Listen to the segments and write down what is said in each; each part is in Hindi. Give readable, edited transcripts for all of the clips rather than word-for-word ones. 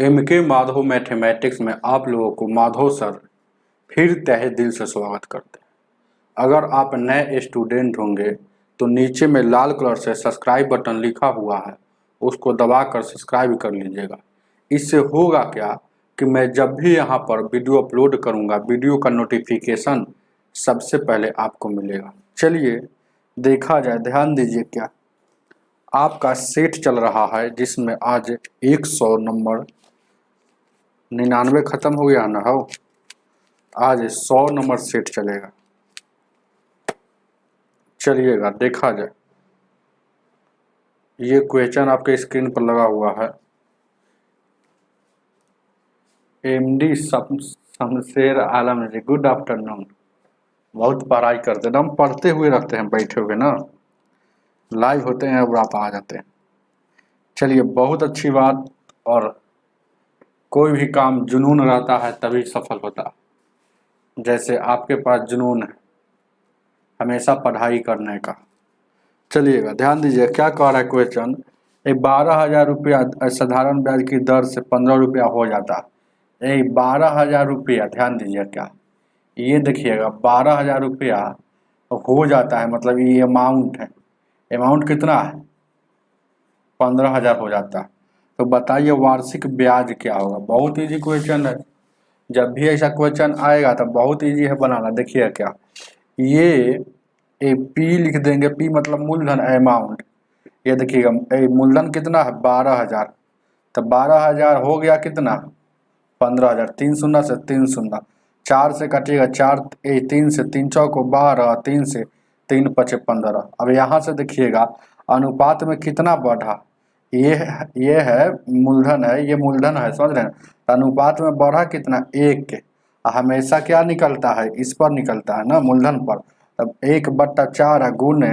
MK माधव मैथमेटिक्स में आप लोगों को माधव सर फिर तहे दिल से स्वागत करते हैं। अगर आप नए स्टूडेंट होंगे तो नीचे में लाल कलर से सब्सक्राइब बटन लिखा हुआ है, उसको दबाकर सब्सक्राइब कर लीजिएगा। इससे होगा क्या कि मैं जब भी यहाँ पर वीडियो अपलोड करूँगा, वीडियो का नोटिफिकेशन सबसे पहले आपको मिलेगा। चलिए देखा जाए, ध्यान दीजिए। क्या आपका सेट चल रहा है जिसमें आज 100 नंबर, 99 खत्म हो गया ना हो, आज 100 नंबर सेट चलेगा। चलिएगा देखा जाए। ये क्वेश्चन आपके स्क्रीन पर लगा हुआ है। MD शमशेर आलम जी, गुड आफ्टरनून। बहुत पढ़ाई करते हैं, हम पढ़ते हुए रहते हैं बैठे हुए ना, लाइव होते हैं और आप आ जाते हैं। चलिए बहुत अच्छी बात। और कोई भी काम जुनून रहता है तभी सफल होता है। जैसे आपके पास जुनून है हमेशा पढ़ाई करने का। चलिएगा ध्यान दीजिए क्या कह रहा है क्वेश्चन। 12,000 रुपया साधारण ब्याज की दर से 15 रुपया हो जाता है। 12,000 रुपया, ध्यान दीजिए क्या, ये देखिएगा 12,000 रुपया हो जाता है, मतलब ये अमाउंट है। अमाउंट कितना है? 15,000 हो जाता है। तो बताइए वार्षिक ब्याज क्या होगा। बहुत इजी क्वेश्चन है। जब भी ऐसा क्वेश्चन आएगा तो बहुत इजी है बनाना। देखिए क्या, ये पी लिख देंगे, पी मतलब मूलधन, अमाउंट। ये देखिएगा मूलधन कितना है? 12,000। तो 12,000 हो गया कितना? 15,000। 3 शून्य से 3 शून्य, 4 से कटिएगा 4, 3 से 3 चौको 12, 3 से 3 पचे 15। अब यहाँ से देखिएगा अनुपात में कितना बढ़ा। ये है मूलधन है, ये मूलधन है, समझ रहे हैं। तो अनुपात में बढ़ा कितना? 1 के। हमेशा क्या निकलता है? इस पर निकलता है ना, मूलधन पर। तब 1/4 गुने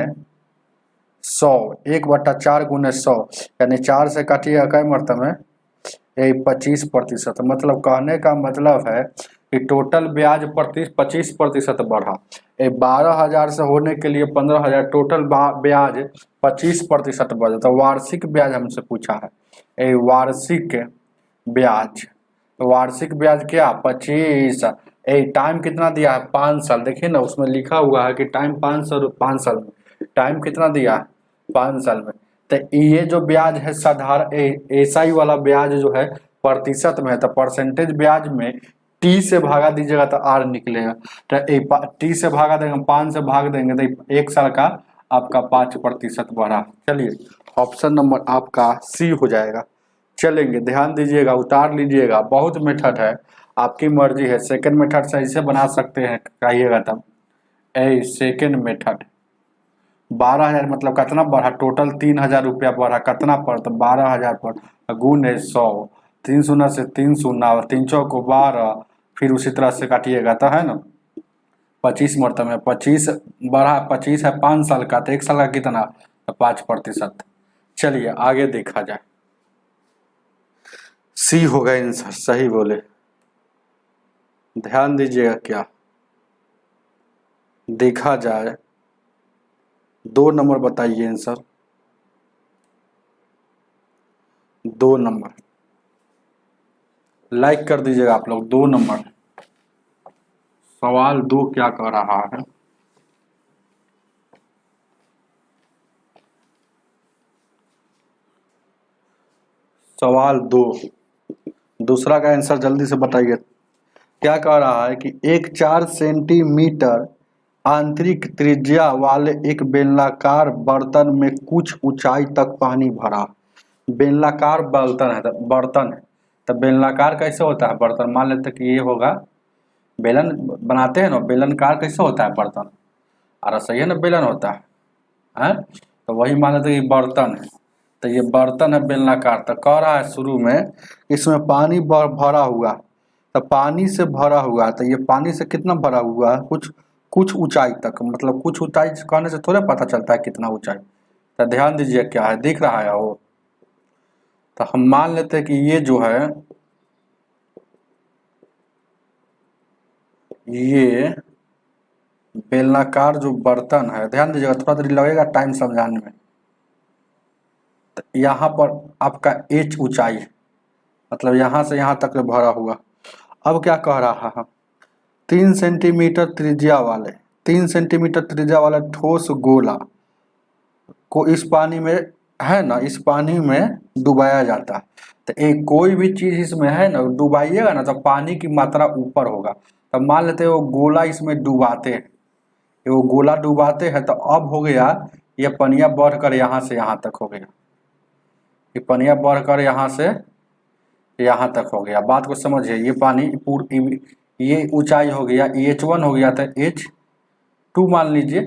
100, 1/4 गुने 100, यानी 4 से काटिएगा कई मरतबे में 25%। मतलब कहने का मतलब है कि टोटल ब्याज 25% बढ़ा। 12,000 से होने के लिए 15,000, टोटल ब्याज 25% बढ़ा। तो वार्षिक ब्याज हमसे पूछा है। वार्षिक ब्याज, वार्षिक ब्याज क्या? 25। टाइम कितना दिया है? 5 साल। देखिए ना उसमें लिखा हुआ है कि टाइम 5 साल में। टाइम कितना दिया है? 5 साल में। तो ये जो ब्याज है साधारण एसआई वाला ब्याज जो है प्रतिशत में है, तो परसेंटेज ब्याज में टी से भागा दीजिएगा तो आर निकलेगा। तो टी से भागा देंगे, 5 से भाग देंगे तो 1 साल का आपका 5% बढ़ा। चलिए ऑप्शन नंबर आपका सी हो जाएगा। चलेंगे ध्यान दीजिएगा, उतार लीजिएगा। बहुत मेथड है, आपकी मर्जी है। सेकंड मेथड से ऐसे बना सकते हैं, कहिएगा तब। सेकंड मेथड 12,000 मतलब कितना बढ़ा? टोटल 3,000 रुपया बढ़ा। कितना पर? तो 12,000 पर गुने 100, 3 शून्य से 3 शून्य और 3 चौको 12, फिर उसी तरह से काटिएगा तो है ना 25 मरतबे में 25 बढ़ा। 25 है 5 साल का, तो 1 साल का कितना? तो 5%। चलिए आगे देखा जाए। सी हो गए आंसर, सही बोले। ध्यान दीजिएगा क्या, देखा जाए 2 नंबर बताइए आंसर। 2 नंबर लाइक कर दीजिएगा आप लोग। 2 नंबर सवाल 2 क्या कह रहा है? सवाल 2 दूसरा का आंसर जल्दी से बताइए। क्या कह रहा है कि एक 4 सेंटीमीटर आंतरिक त्रिज्या वाले एक बेलनाकार बर्तन में कुछ ऊंचाई तक पानी भरा। बेलनाकार बर्तन है, बर्तन है तो बेलनाकार कैसे होता है बर्तन? मान लेते कि ये होगा बेलन, बनाते हैं ना बेलनकार, कैसे होता है बर्तन? अरे सही है ना, बेलन होता है। तो वही मान लेते कि बर्तन है, तो ये बर्तन है बेलनाकार। तो कह रहा है शुरू में इसमें पानी भरा हुआ, तो पानी से भरा हुआ है। तो ये पानी से कितना भरा हुआ है? कुछ ऊंचाई तक। मतलब कुछ ऊंचाई कहने से थोड़ा पता चलता है कितना ऊंचाई। तो ध्यान दीजिए क्या है, दिख रहा है वो। तो हम मान लेते हैं कि ये जो है ये बेलनाकार जो बर्तन है, ध्यान दीजिएगा, थोड़ा देर लगेगा टाइम समझाने में। तो यहाँ पर आपका h ऊंचाई है, मतलब यहाँ से यहाँ तक भरा हुआ। अब क्या कह रहा है, 3 सेंटीमीटर त्रिज्या वाले 3 सेंटीमीटर त्रिज्या वाला ठोस गोला को इस पानी में, है ना, इस पानी में डुबाया जाता है। तो एक कोई भी चीज इसमें है ना डुबाइएगा ना तो पानी की मात्रा ऊपर होगा। तो मान लेते हैं वो गोला इसमें डुबाते हैं, वो गोला डुबाते हैं तो अब हो गया ये पनिया बढ़कर यहाँ से यहाँ तक हो गया, ये पनिया बढ़कर यहाँ से यहाँ तक हो गया। बात को समझिए, ये पानी ये ऊंचाई हो गया H1 हो गया था, H2 मान लीजिए,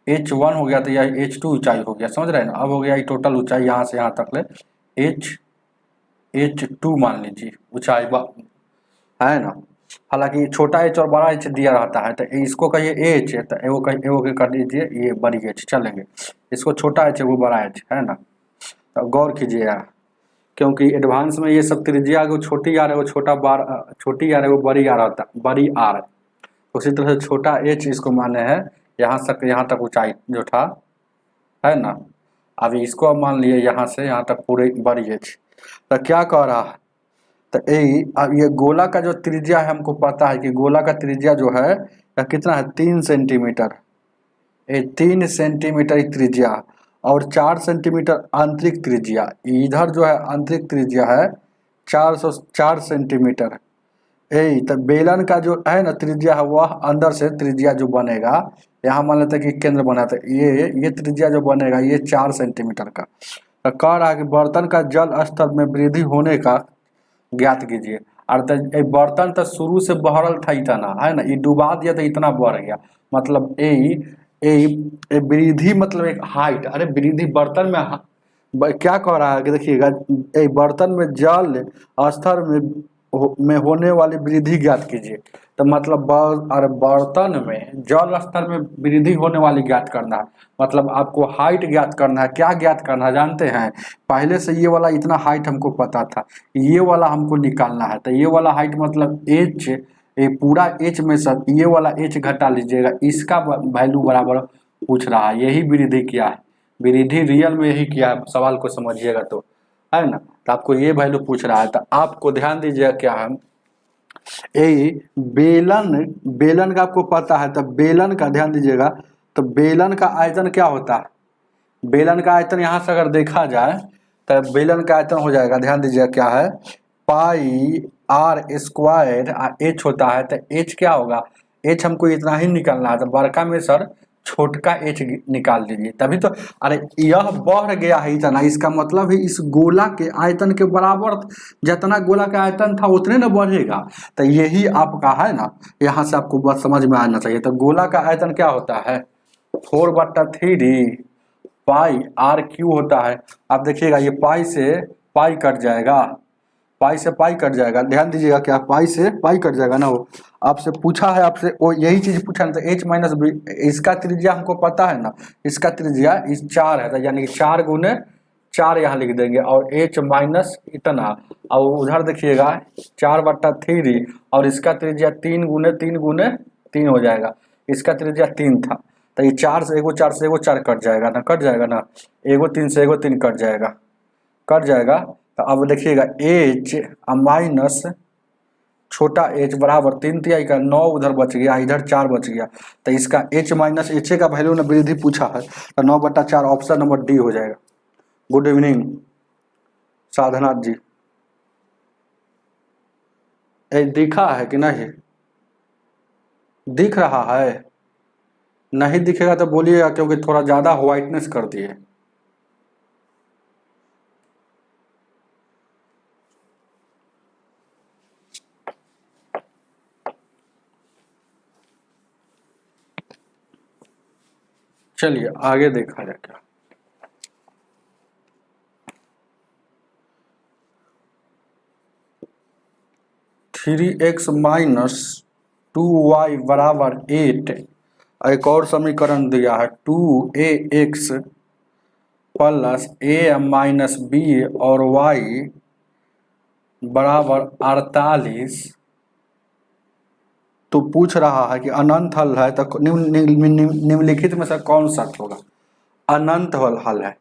H1 हो गया तो यह H2 ऊंचाई हो गया, समझ रहे हैं ना। अब हो गया ये टोटल ऊंचाई यहाँ से यहाँ तक ले H2 मान लीजिए ऊंचाई है ना। हालांकि छोटा H और बड़ा H दिया रहता है, तो इसको कहिए H, तो एगो के कर दीजिए ये बड़ी H चलेंगे, इसको छोटा H वो बड़ा H, है ना। तो गौर कीजिएगा, क्योंकि एडवांस में ये सब त्रिज्या को छोटी आर है वो छोटी आर है वो बड़ी आर होता, बड़ी आर। उसी तरह से छोटा H इसको माने हैं यहाँ तक ऊंचाई जो था, है ना। अभी इसको अब मान लिए यहाँ से यहाँ तक पूरे बड़ी H। तो क्या कह रहा है, तो अब ये गोला का जो त्रिज्या है हमको पता है कि गोला का त्रिज्या जो है कितना है 3 सेंटीमीटर, 3 सेंटीमीटर त्रिज्या और 4 सेंटीमीटर आंतरिक त्रिज्या। इधर जो है आंतरिक त्रिज्या है 404 सेंटीमीटर। तो बेलन का जो है ना त्रिज्या है वह अंदर से त्रिज्या जो बनेगा, यहाँ मान लेते हैं कि केंद्र बना था, ये त्रिज्या जो बनेगा ये 4 सेंटीमीटर का। तो कह रहा है कि बर्तन का जल स्तर में वृद्धि होने का ज्ञात कीजिए। अर्थात बर्तन तो शुरू से बहरल था इतना, है ना, ये डुबा दिया तो इतना बढ़ गया। मतलब वृद्धि मतलब एक हाइट, अरे वृद्धि बर्तन में क्या कह रहा है कि देखिएगा बर्तन में जल स्तर में होने वाली वृद्धि ज्ञात कीजिए। तो मतलब बर्तन में जल स्तर में वृद्धि होने वाली ज्ञात करना है, मतलब आपको हाइट ज्ञात करना है। क्या ज्ञात करना है जानते हैं, पहले से ये वाला इतना हाइट हमको पता था, ये वाला हमको निकालना है। तो ये वाला हाइट मतलब H, ये पूरा H में सब ये वाला H घटा लीजिएगा, इसका वैल्यू बराबर पूछ रहा है। यही वृद्धि किया है, वृद्धि रियल में यही किया है, सवाल को समझिएगा तो, है ना। तो आपको ये वैल्यू पूछ रहा है, तो आपको ध्यान दीजिएगा क्या है, बेलन का आपको पता है, तो बेलन का ध्यान दीजिएगा। तो बेलन का आयतन क्या होता है, बेलन का आयतन यहाँ से अगर देखा जाए तो बेलन का आयतन हो जाएगा, ध्यान दीजिएगा क्या है, पाई आर स्क्वायर H होता है। तो H क्या होगा, H हमको इतना ही निकालना है, तो बड़का में सर छोटका H निकाल दीजिए, तभी तो। अरे यह बढ़ गया है इतना, इसका मतलब है इस गोला के आयतन के बराबर, जितना गोला का आयतन था उतने ना बढ़ेगा। तो यही आपका है ना, यहाँ से आपको बस समझ में आना चाहिए। तो गोला का आयतन क्या होता है 4/3 पाई आर क्यू होता है। आप देखिएगा ये पाई से पाई कट जाएगा, पाई से पाई कट जाएगा, ध्यान दीजिएगा क्या पाई से पाई कट जाएगा ना। वो आपसे पूछा है, आपसे वो यही चीज पूछा ना, तो H माइनस बी, इसका त्रिज्या हमको पता है ना, इसका त्रिज्या इस 4 है, तो यानी कि 4 गुने 4 यहाँ लिख देंगे और H माइनस इतना, और उधर देखिएगा 4/3 और इसका त्रिज्या 3 गुने 3 हो जाएगा, इसका त्रिज्या 3 था। तो ये 4 से एगो 4 कट जाएगा ना, कट जाएगा ना, एगो 3 से एगो 3 कट जाएगा। तो अब देखिएगा H माइनस छोटा H बराबर 3 का 9 उधर बच गया, इधर 4 बच गया। तो इसका H माइनस H का वैल्यू ने वृद्धि पूछा है, तो 9/4 ऑप्शन नंबर डी हो जाएगा। गुड इवनिंग साधनाथ जी, दिखा है कि नहीं, दिख रहा है? नहीं दिखेगा तो बोलिएगा, क्योंकि थोड़ा ज़्यादा व्हाइटनेस कर दिए। चलिए आगे देखा जाए क्या। थ्री एक्स माइनस 2y बराबर 8। एक और समीकरण दिया है 2ax plus a minus b और y बराबर 48। तो पूछ रहा है कि अनंत हल है, तो निम्नलिखित में से कौन सा होगा? अनंत हल है,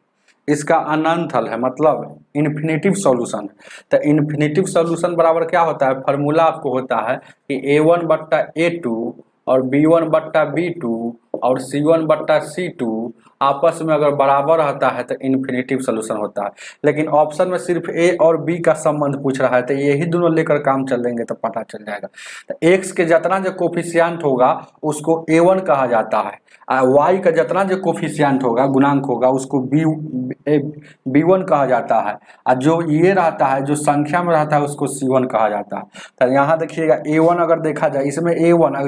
इसका अनंत हल है, मतलब इन्फिनेटिव सॉल्यूशन। तो इन्फिनेटिव सॉल्यूशन बराबर क्या होता है, फार्मूला आपको होता है कि A1/A2 और B1/B2 और C1/C2 आपस में अगर बराबर रहता है तो इन्फिनेटिव सॉल्यूशन होता है। लेकिन ऑप्शन में सिर्फ ए और बी का संबंध पूछ रहा है, तो यही दोनों लेकर काम चलेंगे तो पता चल जाएगा। तो एक्स के जितना जो कोफिशिएंट होगा उसको A1 कहा जाता है, वाई का जितना जो कोफिशिएंट होगा, गुणांक होगा, उसको B1 कहा जाता है, और जो ये रहता है जो संख्या में रहता है उसको C1 कहा जाता है। तो यहाँ देखिएगा A1 अगर देखा जाए, इसमें A1 और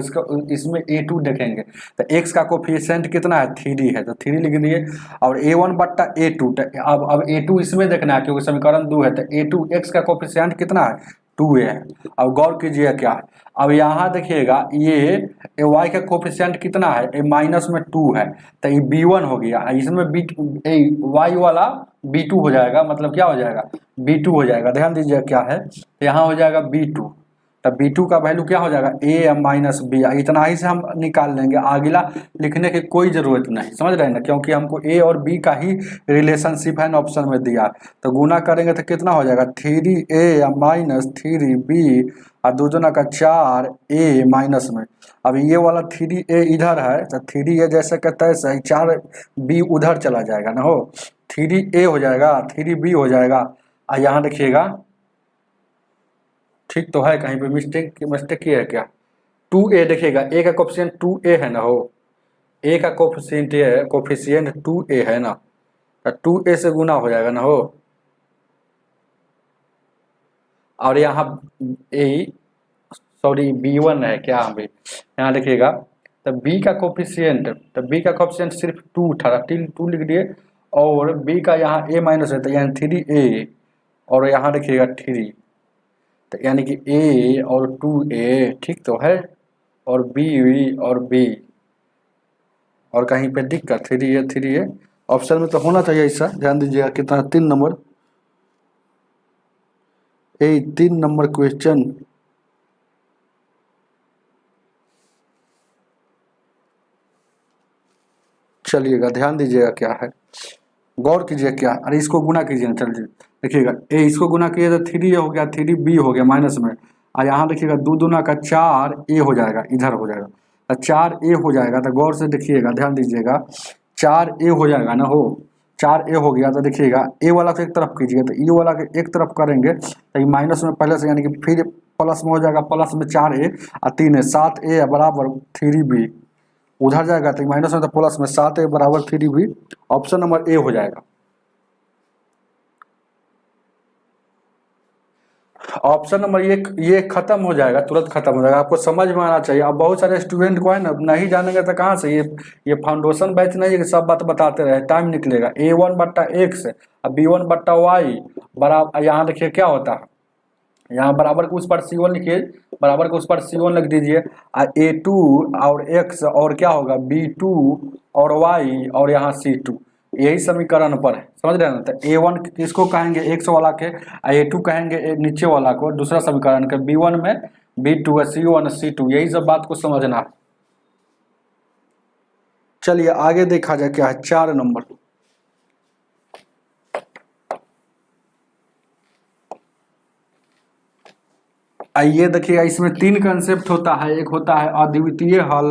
इसमें A2 देखेंगे तो x का कोफिशिएंट कितना है, 3 है, तो 3 लिख दिए। और A1/A2, अब A2 इसमें देखना है क्योंकि समीकरण 2 है, तो A2 x का कोफिशिएंट कितना है, 2a है। अब गौर कीजिए क्या है, अब यहाँ देखिएगा ये y का कोफिशिएंट कितना है, -2 है, तो ये B1 हो गया, इसमें y वाला B2 हो जाएगा, मतलब क्या हो जाएगा, B2 हो जाएगा। ध्यान दीजिए क्या है, यहाँ हो जाएगा B2, तब B2 का वैल्यू क्या हो जाएगा, A-B, इतना ही से हम निकाल लेंगे, अगला लिखने की कोई ज़रूरत नहीं, समझ रहे हैं ना, क्योंकि हमको A और B का ही रिलेशनशिप है ना ऑप्शन में दिया। तो गुना करेंगे तो कितना हो जाएगा, 3A - 3B और 2 दूना का 4A माइनस में। अब ये वाला 3A इधर है तो 3A जैसे का तैसे 4B उधर चला जाएगा ना, हो 3A हो जाएगा, 3B हो जाएगा। और यहाँ देखिएगा ठीक तो है, कहीं पे मिस्टेक की है क्या, 2a देखिएगा, a का कोफिशिएंट 2a है ना, हो a का कोफिशिएंट 2a है ना, तो 2a से गुना हो जाएगा ना, हो। और यहाँ B1 है क्या, भी यहाँ देखिएगा, तो b का कोफिशिएंट सिर्फ 2 था, 2 लिख दिए, और b का यहाँ a माइनस है तो यहाँ 3a, और यहाँ देखिएगा 3, तो यानी कि A और 2A ठीक तो है, और B और B, और कहीं पे दिक्कत 3A ऑप्शन में तो होना चाहिए ऐसा। ध्यान दीजिएगा कितना, 3 नंबर, 3 नंबर क्वेश्चन। चलिएगा ध्यान दीजिएगा क्या है, गौर कीजिए क्या, अरे इसको गुना कीजिए ना, चलिए देखिएगा A इसको गुना किए तो 3A हो गया, 3B हो गया माइनस में, और यहाँ देखिएगा 2 दूना का 4A हो जाएगा, इधर हो जाएगा, तो 4A हो जाएगा। तो गौर से देखिएगा, ध्यान दीजिएगा 4A हो जाएगा ना, हो 4A हो गया, तो देखिएगा A वाला को एक तरफ कीजिएगा, तो E वाला को एक तरफ करेंगे तो ये माइनस में पहले से, यानी कि फिर प्लस में हो जाएगा, प्लस में 4A और 3A, 7A बराबर 3B, उधर जाएगा तो माइनस में तो प्लस में 7A बराबर 3B, ऑप्शन नंबर A हो जाएगा। ऑप्शन नंबर ये खत्म हो जाएगा, तुरंत खत्म हो जाएगा, आपको समझ में आना चाहिए। अब बहुत सारे स्टूडेंट को है ना नहीं जानेंगे तो कहाँ से, ये फाउंडेशन बैच नहीं है कि सब बात बताते रहे, टाइम निकलेगा। A1/X और B1/Y बराबर, यहाँ देखिए क्या होता है, यहाँ बराबर के उस पर C1 लिखिए, बराबर के उस पर C1 लिख दीजिए, और A2 और X और क्या होगा B2 और Y और यहाँ C2, यही समीकरण पर है, समझ रहे हैं ना। तो A1 किसको कहेंगे, X वाला के, A2 कहेंगे नीचे वाला को, दूसरा समीकरण के, B1 में B2 C1 C2, यही सब बात को समझना है। चलिए आगे देखा जाए क्या है, 4 नंबर। आइए देखिएगा, इसमें 3 कंसेप्ट होता है, एक होता है अद्वितीय हल,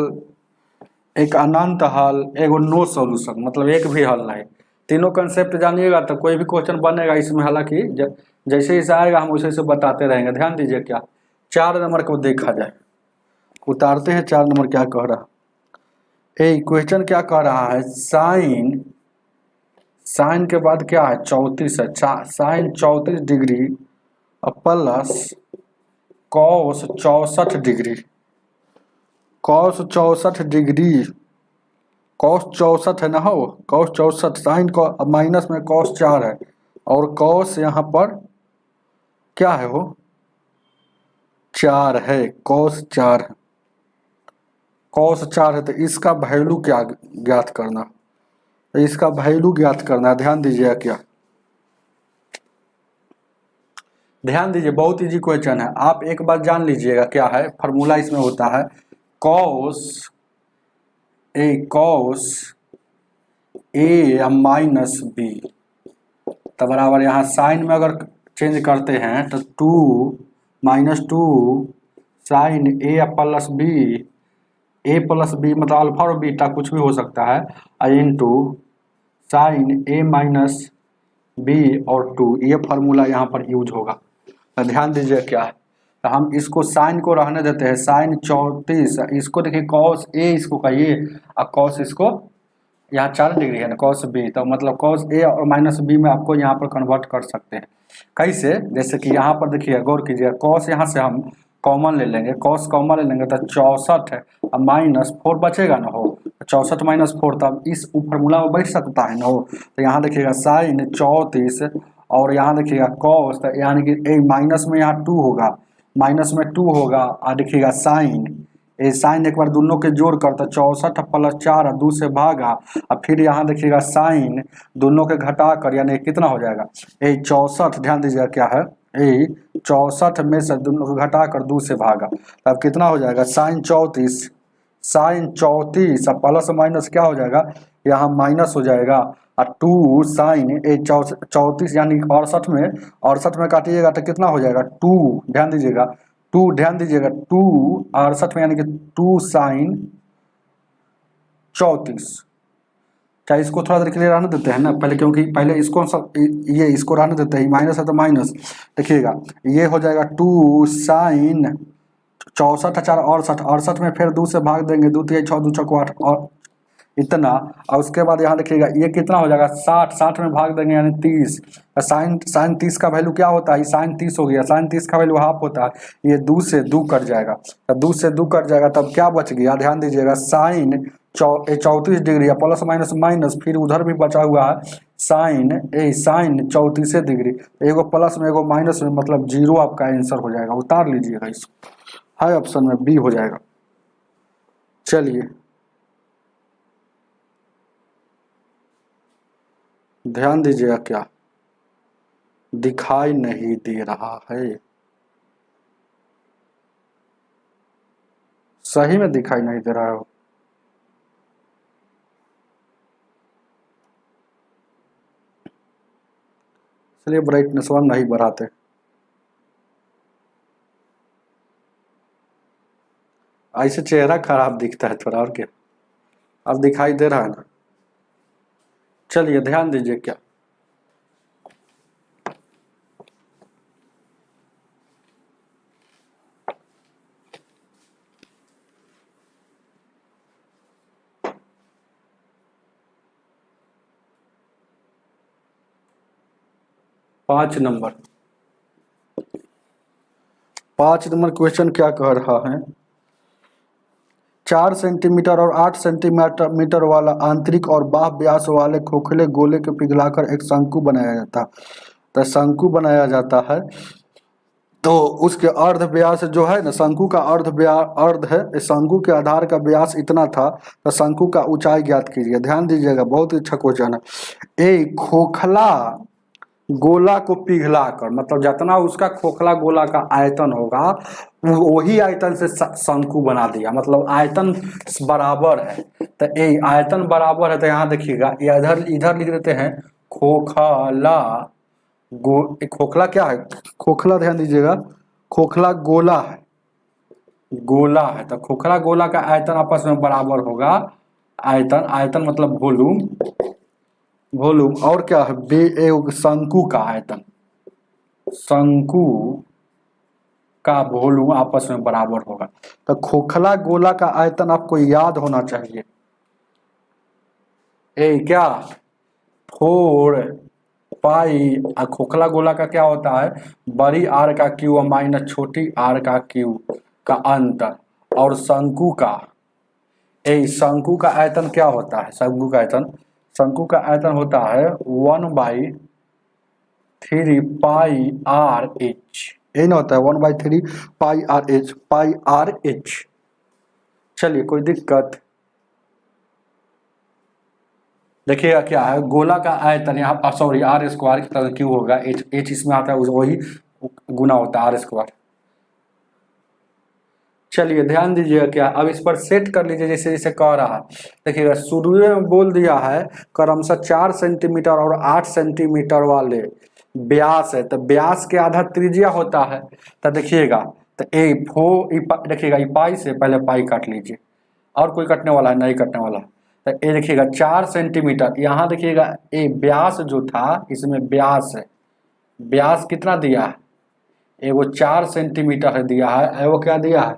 एक अनंत हल, एक नो सॉल्यूशन, मतलब एक भी हल नहीं। तीनों कंसेप्ट जानिएगा तो कोई भी क्वेश्चन बनेगा इसमें, हालांकि जैसे जैसे आएगा हम वैसे वैसे बताते रहेंगे। ध्यान दीजिए क्या, 4 नंबर को देखा जाए, उतारते हैं 4 नंबर क्या कह रहा है, क्वेश्चन क्या कह रहा है, साइन के बाद क्या है 34 है, sine 34 degree plus cos 64 degree, cos 64 degree, cos 64 है ना, हो कॉस 64, साइन को माइनस में कॉस 4 है, और कॉस यहाँ पर क्या है, हो 4 है, कॉस 4 है, कॉस 4 है, तो इसका वैल्यू क्या ज्ञात करना, तो इसका वैल्यू ज्ञात करना है। ध्यान दीजिएगा क्या, ध्यान दीजिए बहुत इजी क्वेश्चन है, आप एक बार जान लीजिएगा क्या है, फार्मूला इसमें होता है कॉस A माइनस B, तो बराबर यहाँ साइन में अगर चेंज करते हैं तो 2 -2 साइन ए प्लस बी, ए प्लस बी मतलब अल्फा और बीटा कुछ भी हो सकता है, इंटू साइन ए माइनस बी और 2, ये फार्मूला यहाँ पर यूज होगा। तो ध्यान दीजिए क्या है, तो हम इसको साइन को रहने देते हैं, साइन 34, इसको देखिए कॉस ए इसको कहिए और कॉस इसको यहाँ 4 डिग्री है ना कॉस बी, तो मतलब कॉस ए और माइनस बी में आपको यहाँ पर कन्वर्ट कर सकते हैं। कैसे, जैसे कि यहाँ पर देखिए गौर कीजिए, कॉस यहाँ से हम कॉमन ले लेंगे, कॉस कॉमन ले लेंगे तो 64 है और -4 बचेगा ना हो, 64 - 4 तब इस फार्मूला में बैठ सकता है ना हो। तो यहाँ देखिएगा साइन 34 और यहाँ देखिएगा कॉस, तो यानी कि ए माइनस में यहाँ 2 होगा, माइनस में 2 होगा और देखिएगा साइन, ये साइन एक बार दोनों के जोड़ कर तो 64 + 4 2 से भागा और फिर यहाँ देखिएगा साइन दोनों के घटा कर यानी कितना हो जाएगा, ये 64, ध्यान दीजिएगा क्या है, ये 64 में से दोनों को घटा कर 2 से भागा, तब कितना हो जाएगा साइन 34, साइन 34 और प्लस माइनस क्या हो जाएगा, यहाँ माइनस हो जाएगा और 2 साइन 34 यानी 68 में काटिएगा तो कितना हो जाएगा 2, ध्यान दीजिएगा 2, ध्यान दीजिएगा 2 68 में यानी कि 2 साइन 34। क्या इसको थोड़ा देर के लिए रहने देते हैं ना पहले, क्योंकि पहले इसको ये इसको रहने देते हैं, माइनस है तो माइनस, देखिएगा ये हो जाएगा 2 साइन 64 4 68 में फिर 2 से भाग देंगे, 2 3 6 2 6 8 और इतना, और उसके बाद यहाँ देखिएगा ये कितना हो जाएगा 60 में भाग देंगे यानी 30, साइन 30 का वैल्यू क्या होता है, साइन 30 हो गया, साइन 30 का वैल्यू हाफ होता है, ये 2 से 2 कट जाएगा, तो 2 से 2 कट जाएगा तब क्या बच गया, ध्यान दीजिएगा sine 34 degree plus minus minus, फिर उधर भी बचा हुआ है साइन 34 डिग्री, एगो प्लस में एगो माइनस में, मतलब 0 आपका आंसर हो जाएगा, उतार लीजिएगा इसको, हाई ऑप्शन में बी हो जाएगा। चलिए ध्यान दीजिएगा क्या दिखाई नहीं दे रहा है, सही में दिखाई नहीं दे रहा है, इसलिए ब्राइटनेस वन नहीं बढ़ाते, ऐसे चेहरा खराब दिखता है थोड़ा, और क्या, अब दिखाई दे रहा है ना। चलिए ध्यान दीजिए क्या, पाँच नंबर क्वेश्चन क्या कह रहा है, 4 सेंटीमीटर और 8 सेंटीमीटर वाला आंतरिक और बाह्य व्यास वाले खोखले गोले को पिघलाकर एक शंकु बनाया जाता है, तो शंकु बनाया जाता है तो उसके अर्ध व्यास जो है ना, शंकु का अर्ध है, शंकु के आधार का व्यास इतना था, तो शंकु का ऊंचाई ज्ञात कीजिए। ध्यान दीजिएगा बहुत अच्छा क्वेश्चन है। एक खोखला गोला को पिघला कर, मतलब जितना उसका खोखला गोला का आयतन होगा वही आयतन से शंकु बना दिया, मतलब आयतन बराबर है, तो ये आयतन बराबर है, तो यहाँ देखिएगा इधर लिख देते हैं खोखला खोखला क्या है, खोखला ध्यान दीजिएगा खोखला गोला है, तो खोखला गोला का आयतन आपस में बराबर होगा, आयतन मतलब वॉल्यूम और क्या है शंकु का आयतन, शंकु का वॉल्यूम आपस में बराबर होगा, तो खोखला गोला का आयतन आपको याद होना चाहिए, क्या 4 पाई, खोखला गोला का क्या होता है, बड़ी आर का क्यू माइनस छोटी आर का क्यू का अंतर, और शंकु का आयतन क्या होता है, शंकु का आयतन होता है 1/3 पाई आर एच, यही ना होता है 1/3 पाई आर एच। चलिए कोई दिक्कत, देखिएगा क्या है, गोला का आयतन यहाँ सॉरी आर स्क्वायर की तरह क्यू होगा, एच इसमें आता है वही गुना होता है आर स्क्वायर। चलिए ध्यान दीजिएगा क्या, अब इस पर सेट कर लीजिए जैसे जैसे कह रहा है। देखिएगा शुरू में बोल दिया है क्रमशः 4 सेंटीमीटर और 8 सेंटीमीटर वाले व्यास है, तो व्यास के आधा त्रिज्या होता है। तो देखिएगा, तो देखिएगा पाई से पहले पाई काट लीजिए, और कोई कटने वाला है नहीं कटने वाला। तो ये देखिएगा 4 सेंटीमीटर, यहाँ देखिएगा ये व्यास जो था इसमें व्यास है, व्यास कितना दिया है, एगो 4 सेंटीमीटर है दिया है, एगो क्या दिया है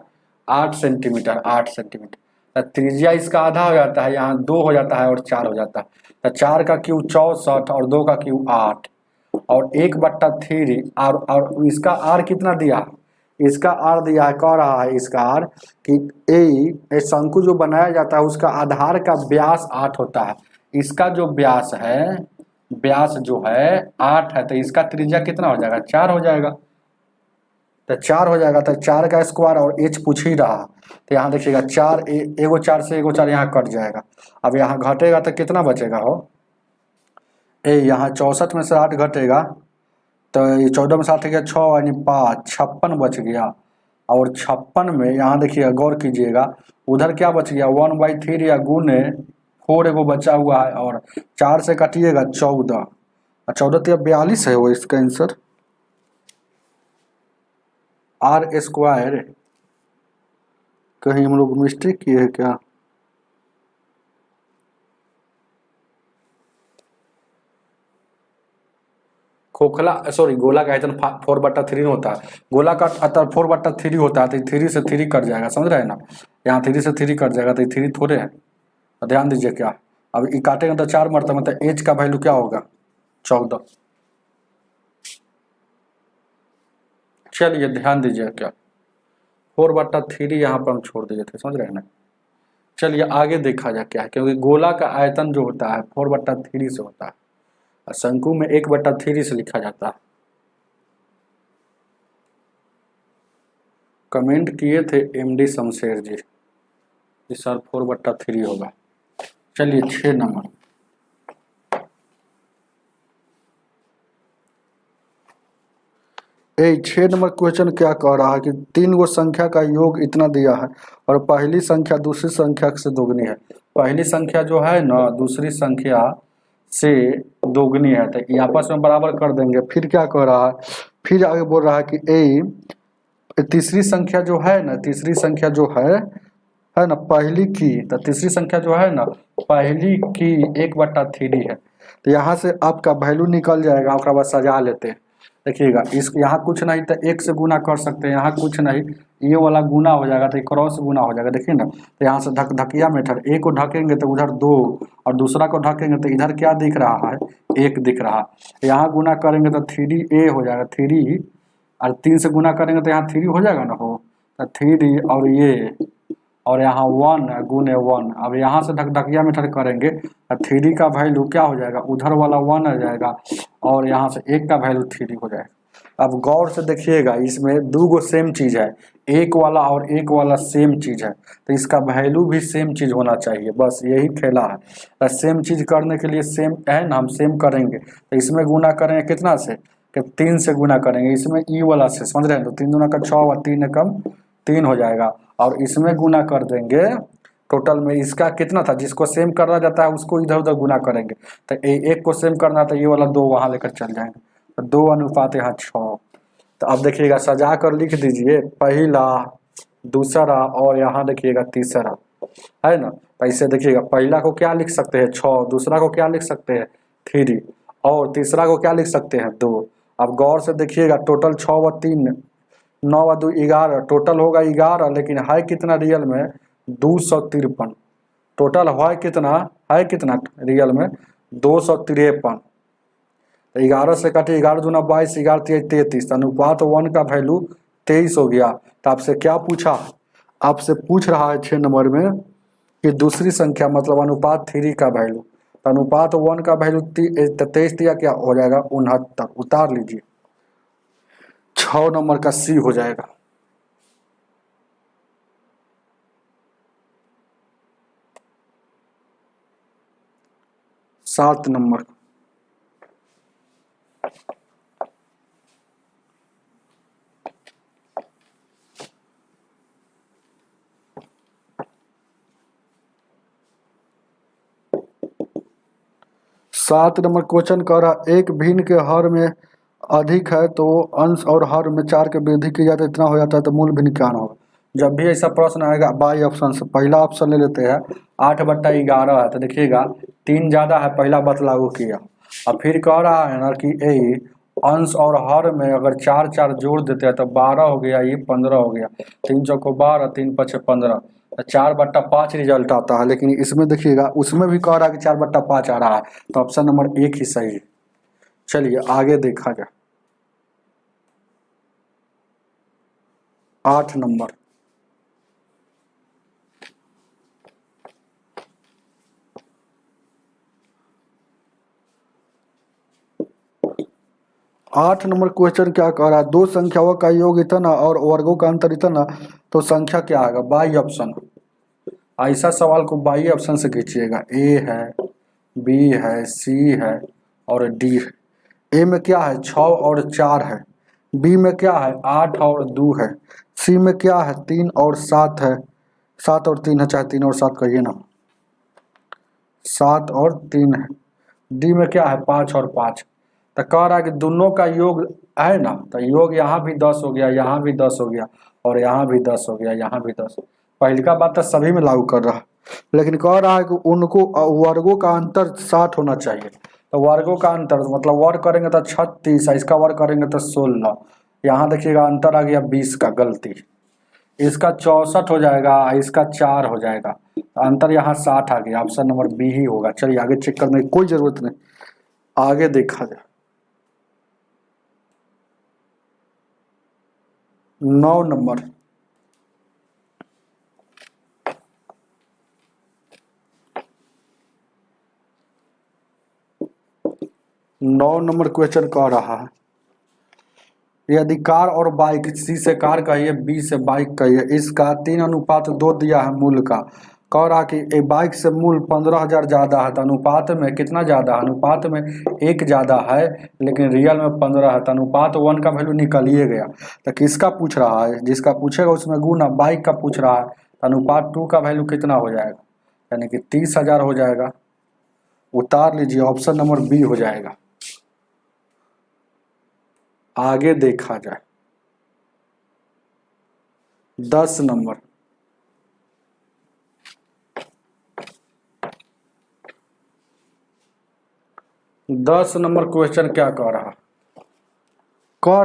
8 सेंटीमीटर, 8 सेंटीमीटर। तो त्रिज्या इसका आधा हो जाता है, यहाँ 2 हो जाता है और 4 हो जाता है। तो 4 का क्यू 64 और 2 का क्यू 8 और 1/3 और इसका आर कितना दिया, इसका आर दिया है, कह रहा है इसका आर कि ए शंकु जो बनाया जाता है उसका आधार का व्यास 8 होता है। इसका जो व्यास है, व्यास जो है 8 है, तो इसका त्रिज्या कितना हो जाएगा 4 हो जाएगा। तो 4 हो जाएगा, तो 4 का स्क्वायर और एच पूछ ही रहा। तो यहाँ देखिएगा 4 एगो 4 से एगो 4 यहाँ कट जाएगा। अब यहाँ घटेगा तो कितना बचेगा हो, यहाँ 64 में से 8 घटेगा तो ये 14 में 7 गया 6 यानी 5, 56 बच गया। और 56 में यहाँ देखिएगा गौर कीजिएगा उधर क्या बच गया 1/3 या गुने 4 एगो बचा हुआ है, और 4 से काटिएगा 14 और 14 तो 42 है वो इसका आंसर, आर स्क्वायर। कहीं हम लोग मिस्टेक किए हैं क्या, खोखला सॉरी गोला का आयतन 4/3 होता है, गोला का आयतन 4/3 होता है, तो 3 से 3 कट जाएगा, समझ रहे हैं ना, यहाँ 3 से 3 कट जाएगा, तो 3 थोड़े है। तो ध्यान दीजिए क्या, अब ये काटेंगे तो 4 मरतबा, मतलब एच का वैल्यू क्या होगा 14। चलिए ध्यान दीजिए क्या 4/3 यहाँ पर हम छोड़ दिए थे, समझ रहे हैं ना। चलिए आगे देखा जाए क्या है, क्योंकि गोला का आयतन जो होता है 4/3 से होता है और शंकु में 1/3 से लिखा जाता है। कमेंट किए थे एमडी शमशेर जी कि सर 4/3 होगा। चलिए 6 नंबर, ए 6 नंबर क्वेश्चन क्या कह रहा है कि 3 गो संख्या का योग इतना दिया है और पहली संख्या दूसरी संख्या से दोगुनी है। पहली संख्या जो है ना दूसरी संख्या से दोगुनी है, तो ये आपस में बराबर कर देंगे। फिर क्या कह रहा है, फिर आगे बोल रहा है कि तीसरी संख्या जो है ना, तीसरी संख्या जो है ना पहली की, तो तीसरी संख्या जो है ना पहली की 1/3 है। तो यहाँ से आपका वैल्यू निकल जाएगा, उसके बाद सजा लेते हैं। देखिएगा इस यहाँ कुछ नहीं तो 1 से गुना कर सकते हैं, यहाँ कुछ नहीं ये वाला गुना हो जाएगा तो क्रॉस गुना हो जाएगा। देखिए ना, तो यहाँ से ढकिया मेथड, एक को ढकेंगे तो उधर 2 और दूसरा को ढकेंगे तो इधर क्या दिख रहा है 1 दिख रहा। यहाँ गुना करेंगे तो 3a हो जाएगा 3, और 3 से गुना करेंगे तो यहाँ 3 हो जाएगा ना, हो तो 3 और ये और यहाँ 1 गुने 1। अब यहाँ से ढकिया मेथड करेंगे तो 3 का वैल्यू क्या हो जाएगा, उधर वाला 1 आ जाएगा और यहाँ से 1 का वैल्यू 3 हो जाएगा। अब गौर से देखिएगा इसमें 2 गो सेम चीज़ है, 1 वाला और 1 वाला सेम चीज़ है, तो इसका वैल्यू भी सेम चीज़ होना चाहिए, बस यही खेला है। तो सेम चीज़ करने के लिए सेम है ना, हम सेम करेंगे तो इसमें गुना करेंगे कितना से कि 3 से गुना करेंगे, इसमें ई वाला से, समझ रहे हैं, तो 3 दूना का 6 और 3 कम 3 हो जाएगा, और इसमें गुना कर देंगे टोटल में। इसका कितना था, जिसको सेम करना जाता है उसको इधर उधर गुना करेंगे, तो 1 को सेम करना था, ये वाला 2 वहाँ लेकर चल जाएंगे, तो 2 अनुपात यहाँ 6। तो अब देखिएगा सजा कर लिख दीजिए पहला दूसरा और यहाँ देखिएगा तीसरा, है ना। तो इसे देखिएगा पहला को क्या लिख सकते हैं 6, दूसरा को क्या लिख सकते हैं 3 और तीसरा को क्या लिख सकते हैं 2। अब गौर से देखिएगा टोटल 6 व 3 9 व 2 11, टोटल होगा 11, लेकिन है कितना रियल में 253, टोटल है कितना रियल में 253। तो 11 से काटे 11 दूना 22, 11 3 33, अनुपात 1 का वैल्यू 23 हो गया। तो आपसे क्या पूछा, आपसे पूछ रहा है 6 नंबर में कि दूसरी संख्या मतलब अनुपात 3 का वैल्यू, तो अनुपात 1 का वैल्यू 23 दिया, क्या हो जाएगा 69, उतार लीजिए 6 नंबर का सी हो जाएगा। सात नंबर, 7 नंबर क्वेश्चन कह रहा एक भिन्न के हर में अधिक है तो अंश और हर में 4 की वृद्धि की जाती है इतना हो जाता है तो मूल भिन्न क्या होगा। जब भी ऐसा प्रश्न आएगा बाई ऑप्शन से पहला ऑप्शन ले लेते हैं 8/11 है तो देखिएगा 3 ज़्यादा है पहला बात लागू किया। अब फिर कह रहा है ना कि ए अंश और हर में अगर 4 4 जोड़ देते हैं तो 12 हो गया, ये 15 हो गया, 3 चौको 12, 3 पचे 15, 4/5 रिजल्ट आता है। लेकिन इसमें देखिएगा उसमें भी कह रहा है कि 4/5 आ रहा है तो ऑप्शन नंबर 1 ही सही है। चलिए आगे देखा जाए 8 नंबर। आठ नंबर क्वेश्चन क्या कह रहा है दो संख्याओं का योग इतना और वर्गों का अंतर इतना तो संख्या क्या आएगा। बाई ऑप्शन, ऐसा सवाल को बाई ऑप्शन से खींचिएगा। ए है, बी है, सी है और डी है। ए में क्या है 6 और 4 है, बी में क्या है 8 और 2 है, सी में क्या है 3 और 7 है, 7 और 3 है, चाहे 3 और 7 कहिए ना, 7 और 3 है। डी में क्या है 5 और 5। तो कह रहा है कि दोनों का योग है ना, तो योग यहाँ भी 10 हो गया, यहाँ भी 10 हो गया और यहाँ भी 10 हो गया, यहाँ भी 10। पहले का बात तो सभी में लागू कर रहा है, लेकिन कह रहा है कि उनको वर्गों का अंतर 60 होना चाहिए। तो वर्गों का अंतर मतलब वर्ग करेंगे तो 36, इसका वर्ग करेंगे तो 16। यहाँ देखिएगा अंतर आ गया 20 का, गलती, इसका 64 हो जाएगा, इसका 4 हो जाएगा, तो अंतर यहाँ 60 आ गया। ऑप्शन नंबर बी ही होगा। चलिए आगे चेक करने की कोई जरूरत नहीं, आगे देखा जाए 9 नंबर। क्वेश्चन कह रहा है यदि कार और बाइक, सी से कार कहिए, बी से बाइक कहिए, इसका 3:2 दिया है मूल का। कह रहा कि एक बाइक से मूल 15,000 ज़्यादा है तो अनुपात में कितना ज़्यादा है, अनुपात में 1 ज़्यादा है लेकिन रियल में 15 है तो अनुपात 1 का वैल्यू निकलिए गया। तो किसका पूछ रहा है, जिसका पूछेगा उसमें गुना, बाइक का पूछ रहा है तो अनुपात 2 का वैल्यू कितना हो जाएगा, यानी कि 30,000 हो जाएगा। उतार लीजिए, ऑप्शन नंबर बी हो जाएगा। आगे देखा जाए 10 नंबर। क्वेश्चन क्या कह रहा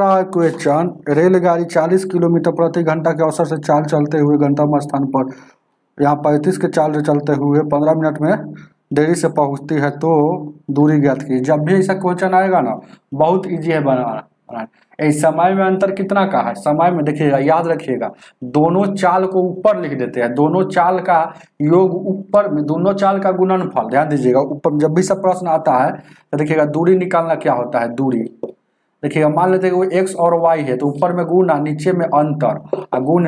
है क्वेश्चन रेलगाड़ी 40 किलोमीटर प्रति घंटा के औसत से चाल चलते हुए गंतव्य स्थान पर यहाँ 35 के चाल चलते हुए 15 मिनट में देरी से पहुंचती है तो दूरी ज्ञात की। जब भी ऐसा क्वेश्चन आएगा ना बहुत इजी है बनाना। इस समय में अंतर कितना का है, समय में देखिएगा, याद रखिएगा, दोनों चाल को ऊपर लिख देते हैं, दोनों चाल का योग ऊपर में, दोनों चाल का गुणनफल, ध्यान दीजिएगा ऊपर जब भी सब प्रश्न आता है तो देखिएगा दूरी निकालना क्या होता है, दूरी देखिएगा, मान लेते हैं वो x और y है तो ऊपर में गुना, नीचे में अंतर, गुण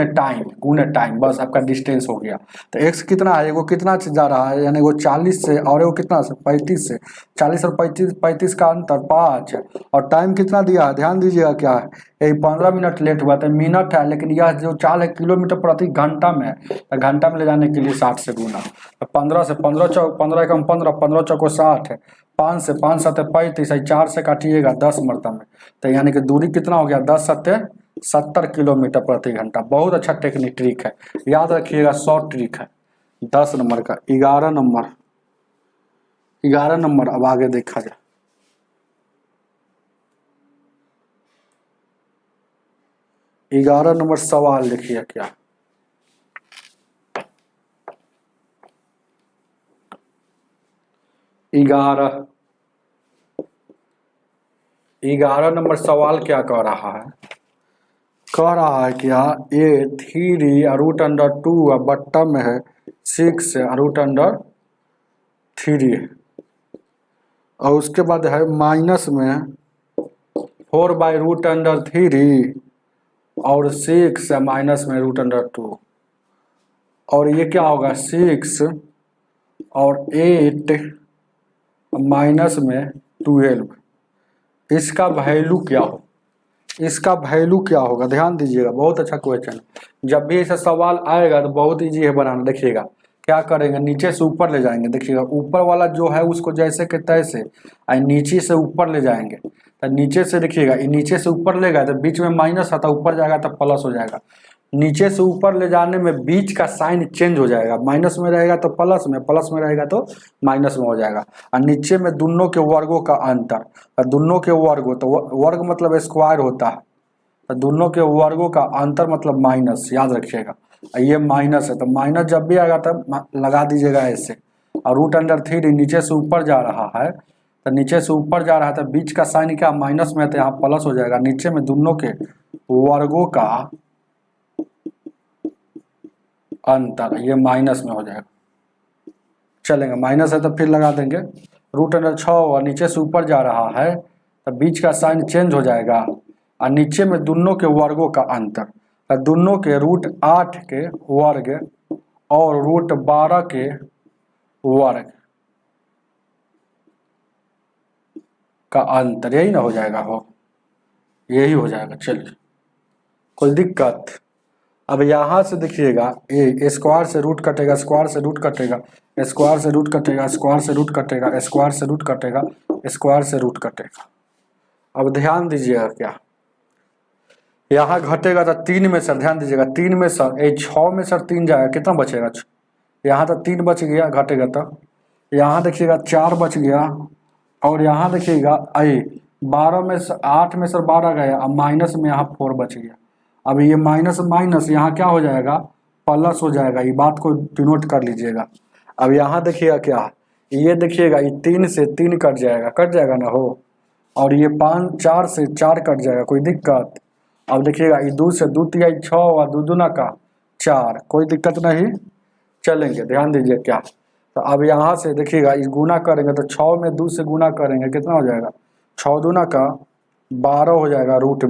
टाइम, बस आपका डिस्टेंस हो गया। तो x कितना है, वो कितना से जा रहा है, यानी वो 40 से और वो कितना से 35 से, 40 और 35 का अंतर 5 है और टाइम कितना दिया है, ध्यान दीजिएगा क्या है, यही 15 मिनट लेट हुआ तो मिनट है, लेकिन यह जो चाल है किलोमीटर प्रति घंटा में है तो घंटा में ले जाने के लिए 60 से गुना, तो 15 से 15 चौक 15 कम 15, 15 चौको 60 है, 5 से 5 7 35, 4 से काटिएगा 10 मरतब में, तो यानी कि दूरी कितना हो गया 10 7 70 किलोमीटर प्रति घंटा। बहुत अच्छा टेक्निक ट्रिक है, याद रखिएगा, शॉर्ट ट्रिक है। 10 नंबर का 11 नंबर। अब आगे देखा जाए 11 नंबर सवाल देखिए क्या, ग्यारह नंबर सवाल क्या कह रहा है, क्या ए 3√2 बट्टा में है 6√3 है और उसके बाद है माइनस में 4/√3 और 6 माइनस में √2 और ये क्या होगा 6 और 8 माइनस में 12। इसका वैल्यू क्या हो, ध्यान दीजिएगा, बहुत अच्छा क्वेश्चन। जब भी ऐसा सवाल आएगा तो बहुत इजी है बनाना। देखिएगा क्या करेंगे, नीचे से ऊपर ले जाएंगे। देखिएगा ऊपर वाला जो है उसको जैसे के तैसे नीचे से ऊपर ले जाएंगे। तो नीचे से देखिएगा ये नीचे से ऊपर ले गए तो बीच में माइनस आता, ऊपर जाएगा तो प्लस हो जाएगा। नीचे से ऊपर ले जाने में बीच का साइन चेंज हो जाएगा, माइनस में रहेगा तो प्लस में रहेगा तो माइनस में हो जाएगा। और नीचे में दोनों के वर्गों का अंतर, दोनों के वर्ग, तो वर्ग मतलब स्क्वायर होता है, तो दोनों के वर्गों का अंतर मतलब माइनस, याद रखिएगा। ये माइनस है तो माइनस जब भी आएगा तब लगा दीजिएगा ऐसे। और रूट अंडर 3 नीचे से ऊपर जा रहा है, तो नीचे से ऊपर जा रहा है तो बीच का साइन क्या माइनस में है तो यहाँ प्लस हो जाएगा। नीचे में दोनों के वर्गों का अंतर, ये माइनस में हो जाएगा। चलेंगे, माइनस है तो फिर लगा देंगे रूट अंडर 6 और नीचे से ऊपर जा रहा है तो बीच का साइन चेंज हो जाएगा। और नीचे में दोनों के वर्गों का अंतर, दोनों के रूट 8 के वर्ग और रूट 12 के वर्ग का अंतर, यही ना हो जाएगा, हो यही हो जाएगा। चलिए कोई दिक्कत। अब यहाँ से देखिएगा ए स्क्वायर से रूट कटेगा, स्क्वायर से रूट कटेगा, स्क्वायर से रूट कटेगा, स्क्वायर से रूट कटेगा, स्क्वायर से रूट कटेगा, स्क्वायर से रूट कटेगा। अब ध्यान दीजिएगा क्या यहाँ घटेगा तो 3 में सर, ध्यान दीजिएगा 3 में सर, 6 में सर 3 जाएगा, कितना बचेगा, यहाँ तो 3 बच गया घटेगा तो, यहाँ देखिएगा 4 बच गया, और यहाँ देखिएगा 12 में से 8 में सर 12 गया, अब माइनस में यहाँ 4 बच गया। अब ये माइनस माइनस यहाँ क्या हो जाएगा, प्लस हो जाएगा, ये बात को डिनोट कर लीजिएगा। अब यहाँ देखिएगा क्या, ये देखिएगा ये 3 से 3 कट जाएगा ना हो, और ये 4 से 4 कट जाएगा, कोई दिक्कत। अब देखिएगा ये 2 से 2 तिया 6 और 2 दूना का 4, कोई दिक्कत नहीं। चलेंगे, ध्यान दीजिए क्या, तो अब यहाँ से देखिएगा इस गुना करेंगे तो 6 में 2 से गुना करेंगे कितना हो जाएगा, 6 दूना का 12 हो जाएगा, रूट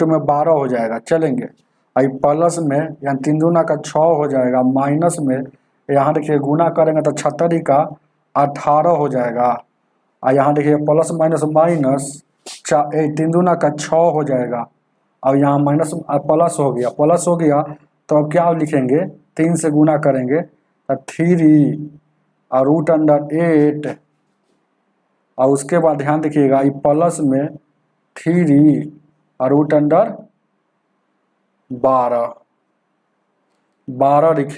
में 12 हो जाएगा। चलेंगे आई प्लस में यहाँ 3 दूना का 6 हो जाएगा, माइनस में यहाँ देखिए गुना करेंगे तो 76 का 18 हो जाएगा। और यहाँ देखिए प्लस माइनस माइनस 3 दूना का 6 हो जाएगा, और यहाँ माइनस प्लस हो गया तो अब क्या लिखेंगे, 3 से गुना करेंगे तो 3 और रूट अंडर 8, और उसके बाद ध्यान देखिएगा ये प्लस में 3 और रूट अंडर 12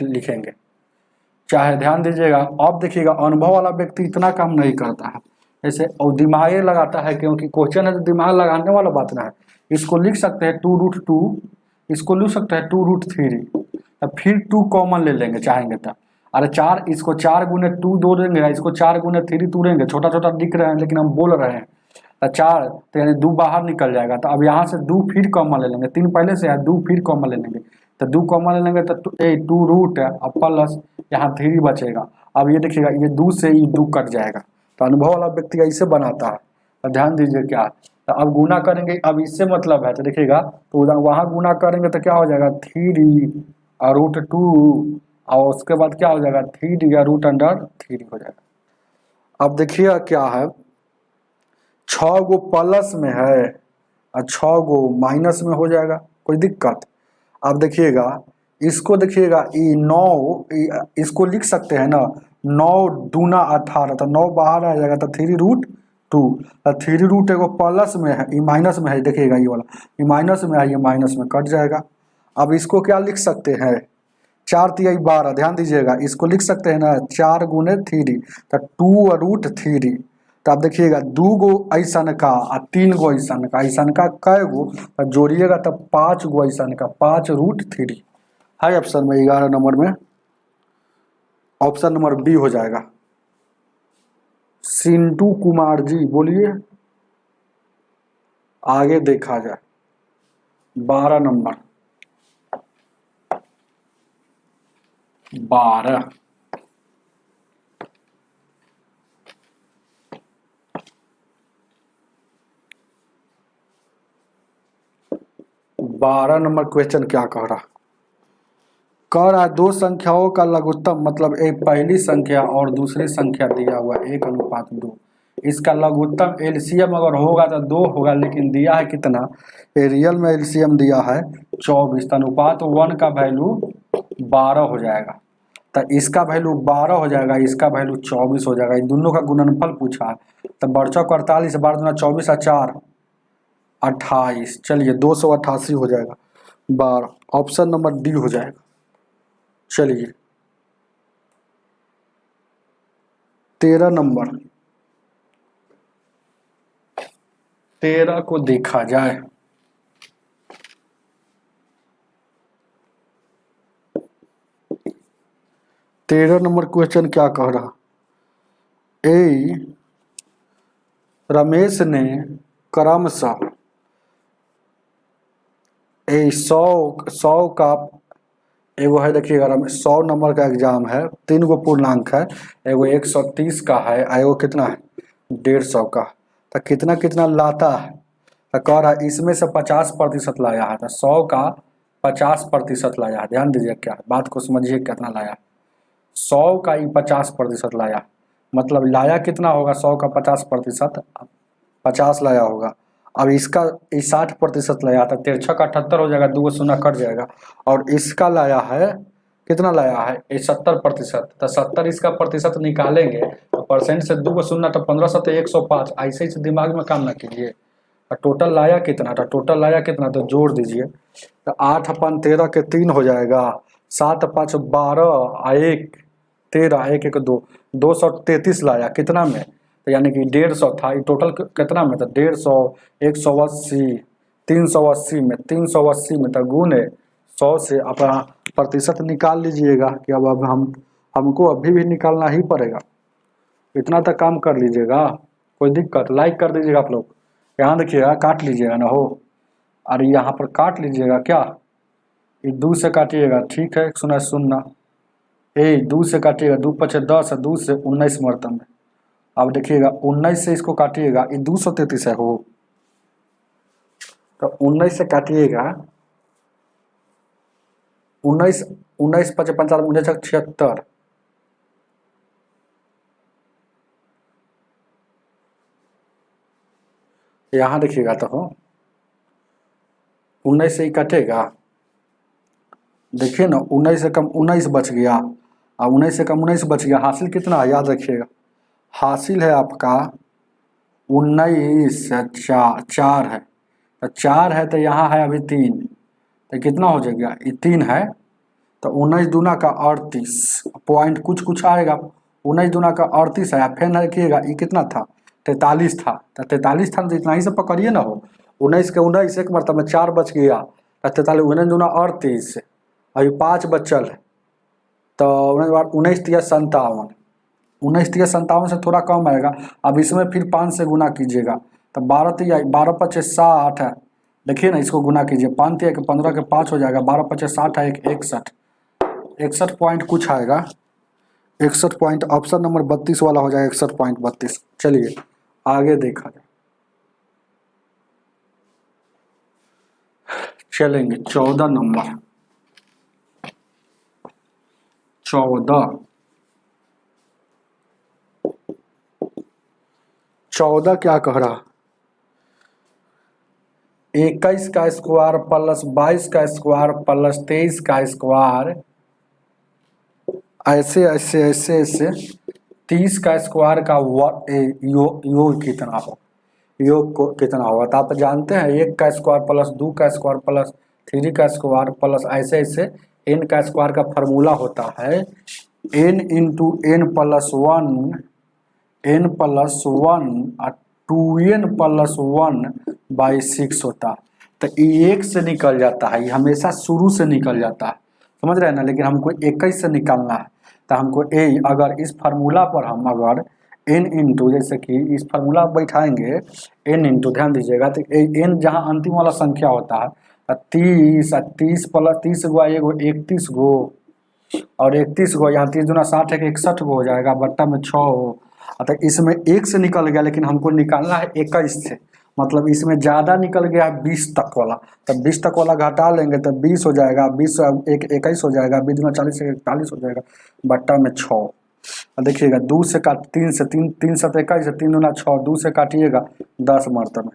लिखेंगे। चाहे ध्यान दीजिएगा, अब देखिएगा अनुभव वाला व्यक्ति इतना काम नहीं करता है, जैसे और दिमाग लगाता है, क्योंकि क्वेश्चन है तो दिमाग लगाने वाला बात ना है। इसको लिख सकते हैं 2√2, इसको लिख सकते हैं 2√3, तब फिर 2 कॉमन ले लेंगे चाहेंगे तब। अरे 4, इसको 4 गुने 2 दो देंगे, इसको 4 गुने 3 तोड़ेंगे, छोटा छोटा दिख रहे हैं लेकिन हम बोल रहे हैं 4, तो यानी 2 बाहर निकल जाएगा। तो अब यहाँ से 2 फिर कॉमन ले लेंगे, 3 पहले से है, 2 फिर कॉमन ले लेंगे, तो 2 कॉमन ले लेंगे तो 2 रूट है और प्लस यहाँ 3 बचेगा। अब ये देखिएगा ये 2 से ये 2 कट जाएगा, तो अनुभव वाला व्यक्ति ऐसे बनाता है। तो ध्यान दीजिए क्या, तो अब गुना करेंगे, अब इससे मतलब है तो देखिएगा तो वहाँ गुना करेंगे तो क्या हो जाएगा 3 और रूट 2, और उसके बाद क्या हो जाएगा 3 या रूट अंडर 3 हो जाएगा। अब देखिए क्या है, 6 गो प्लस में है और 6 गो माइनस में हो जाएगा, कोई दिक्कत। अब देखिएगा इसको देखिएगा ये 9, इसको लिख सकते हैं ना 9 दूना 18, तो 9 बाहर आ जाएगा तो 3√2, 3 एगो प्लस में है, ये माइनस में है, देखिएगा ये वाला ये माइनस में है, ये माइनस में कट जाएगा। अब इसको क्या लिख सकते हैं 4 तिया 12, ध्यान दीजिएगा इसको लिख सकते हैं ना 4 गुने 3, तो 2√3। तो आप देखिएगा 2 गो ऐसन का और 3 गो ऐसन का कै गो, तो जोड़िएगा तो 5 गो ऐसन का, 5√3 है ऑप्शन में 11 नंबर में, ऑप्शन नंबर बी हो जाएगा। सिंटू कुमार जी बोलिए, आगे देखा जाए 12 नंबर 12 नंबर क्वेश्चन क्या कह रहा है, 2 संख्याओं का लघुत्तम, मतलब एक पहली संख्या और दूसरी संख्या दिया हुआ 1:2, इसका लघुत्तम एलसीएम अगर होगा तो 2 होगा, लेकिन दिया है कितना, रियल में एलसीएम दिया है 24, तो अनुपात 1 का वैल्यू 12 हो जाएगा। तो इसका वैल्यू 12 हो जाएगा, इसका वैल्यू 24 हो जाएगा। इन दोनों का गुणनफल पूछा है, तो बड़चौ 48, 12×24 4 28, चलिए 288 हो जाएगा 12। ऑप्शन नंबर डी हो जाएगा। चलिए 13 नंबर, 13 को देखा जाए। तेरह नंबर क्वेश्चन क्या कह रहा, ए रमेश ने क्रमशः 100 का एगो है, देखिएगा 100 नंबर का एग्जाम है, 3 गो पूर्णांक है, एगो 130 का है, एगो कितना है 150 का। तो कितना कितना लाता है, तो कह रहा है इसमें से 50% लाया है, तो 100 का 50% लाया है। ध्यान दीजिए, क्या बात को समझिए, कितना लाया, 100 का ही 50% लाया, मतलब लाया कितना होगा 100 का 50%, 50 लाया होगा। अब इसका 60% लाया था, 13 का 78 हो जाएगा, 2 शून्य कट जाएगा। और इसका लाया है, कितना लाया है 70%, तो 70 इसका प्रतिशत निकालेंगे तो परसेंट से 2 शून्य तो 15 7 105, ऐसे ही दिमाग में काम ना कीजिए। टोटल लाया कितना, तो टोटल लाया कितना, तो जोड़ दीजिए, तो 8 अपन 13 के 3 हो जाएगा, 7 5 12 1 13, 1 1 2, 233 लाया कितना में, तो यानी कि 150 था। टोटल कितना में, तो 150, 180, 380 में, 380 में, तो गुने 100 से अपना प्रतिशत निकाल लीजिएगा कि अब हमको अभी भी निकालना ही पड़ेगा। इतना तक काम कर लीजिएगा, कोई दिक्कत, लाइक कर दीजिएगा आप लोग। यहाँ देखिएगा, काट लीजिएगा ना हो, अरे यहाँ पर काट लीजिएगा क्या, ये 2 से काटिएगा, ठीक है, 0 0, 2 से काटिएगा, 2 5 10, 2 से 19 मरतब में। अब देखिएगा 19 से इसको काटिएगा, ये 233 है हो, तो 19 से काटिएगा, 19 19 5 55 76, यहाँ देखिएगा तो हो 19 से ही कटेगा, देखिए ना 19 से कम 19 बच गया, और 19 से कम 19 बच गया, हासिल कितना है याद रखिएगा, हासिल है आपका 19, 4 है, तो 4 है, तो यहाँ है अभी 3, तो कितना हो जाएगा, ये 3 है, तो 19 दूना का 38 पॉइंट कुछ कुछ आएगा, 19 दूना का 38 है, फिर रखिएगा ये कितना था 43 था, तो 43 था, तो इतना ही से पकड़िए ना हो, 19 के 19 एक मरतब में 4 बच गया, तो 43, 19 दूना 38, अभी 5 बचल है, तो 19 तिया 57, 19 तिया 57 से थोड़ा कम आएगा। अब इसमें फिर 5 से गुना कीजिएगा, तो 12 तिया 12 5 60 है, देखिए ना इसको गुना कीजिए, 5 तिया के 15 के 5 हो जाएगा, 12 5 60 है, 61 पॉइंट कुछ आएगा, 61 पॉइंट, ऑप्शन नंबर 32 वाला हो जाएगा, 61.32। चलिए आगे देखा जाए, चलेंगे 14 नंबर, 14 क्या कह रहा, 21 का स्क्वायर प्लस 22 का स्क्वायर प्लस 23 का स्क्वायर, ऐसे ऐसे ऐसे ऐसे 30 का स्क्वायर का योग कितना हो, योग को कितना होगा, तो आप जानते हैं 1 का स्क्वायर प्लस 2 का स्क्वायर प्लस 3 का स्क्वायर प्लस ऐसे ऐसे n का स्क्वायर का फार्मूला होता है n into n plus 1, n plus 1 और 2n प्लस 1/6 होता, तो ये 1 से निकल जाता है, ये हमेशा शुरू से निकल जाता है, समझ रहे हैं ना, लेकिन हमको 21 से निकालना है, तो हमको अगर इस फार्मूला पर हम अगर n इंटू, जैसे कि इस फार्मूला बैठाएंगे n इंटू, ध्यान दीजिएगा, तो n जहाँ अंतिम वाला संख्या होता है 30, 30 प्लस 30 गो एगो 31 गो, और 31 गो यहाँ 30 दूना 60 है, 61 गो हो जाएगा, बट्टा में 6 हो, तो इसमें 1 से निकल गया, लेकिन हमको निकालना है 21 से, मतलब इसमें ज़्यादा निकल गया है 20 तक वाला, तो 20 तक वाला घटा लेंगे तो 20 हो जाएगा, 20 21 हो जाएगा, 20 दूना 40 से 41 हो जाएगा, बट्टा में 6। देखिएगा 2 से काट 3 से 3 3 7 21 से 3 दूना 6, 2 से काटिएगा 10 मरतब में।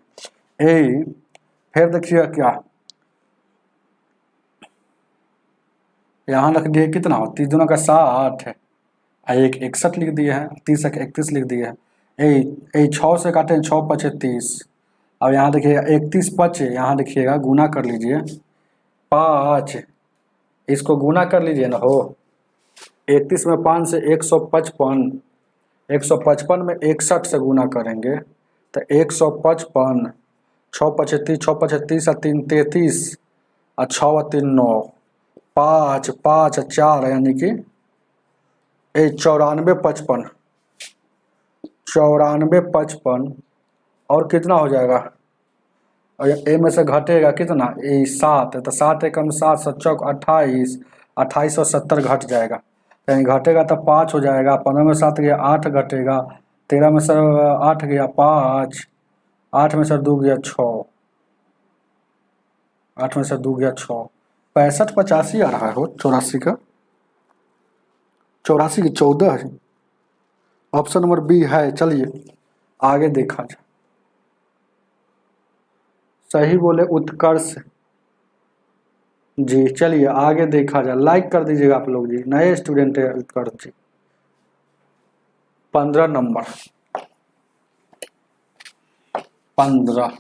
फिर देखिएगा क्या यहाँ रख दिए कितना, 30 दूना का 60 है, एक 61 लिख दिए हैं, 30 एक 31 लिख दिए हैं। ए 6 से काटे 6 पचे 30। अब यहाँ देखिएगा 31 पचे, यहाँ देखिएगा गुना कर लीजिए 5, इसको गुना कर लीजिए ना हो। 31 में 5 से 155, 155 में 61 से गुना करेंगे तो 155, 6 पचे 30, 6 पचे 30 और 3 33 और 6 और 3 9, 5 5 और 4 यानी कि 94 55, 94 55 और कितना हो जाएगा, और ए में से घटेगा कितना, ए 7 है तो 7 एकम 7 7 चौक 28, 28 और 70 घट जाएगा, यानी घटेगा तो 5 हो जाएगा। 15 में 7 गया 8 घटेगा, 13 में से 8 गया 5, 8 में से 2 गया 6, 8 में से 2 गया 6, 65 85 आ रहा है हो, 84 का, 84 की 14 है। ऑप्शन नंबर बी है। चलिए आगे देखा जाए। सही बोले उत्कर्ष जी। चलिए आगे देखा जाए, लाइक कर दीजिएगा आप लोग जी, नए स्टूडेंट है उत्कर्ष जी। 15 नंबर, 15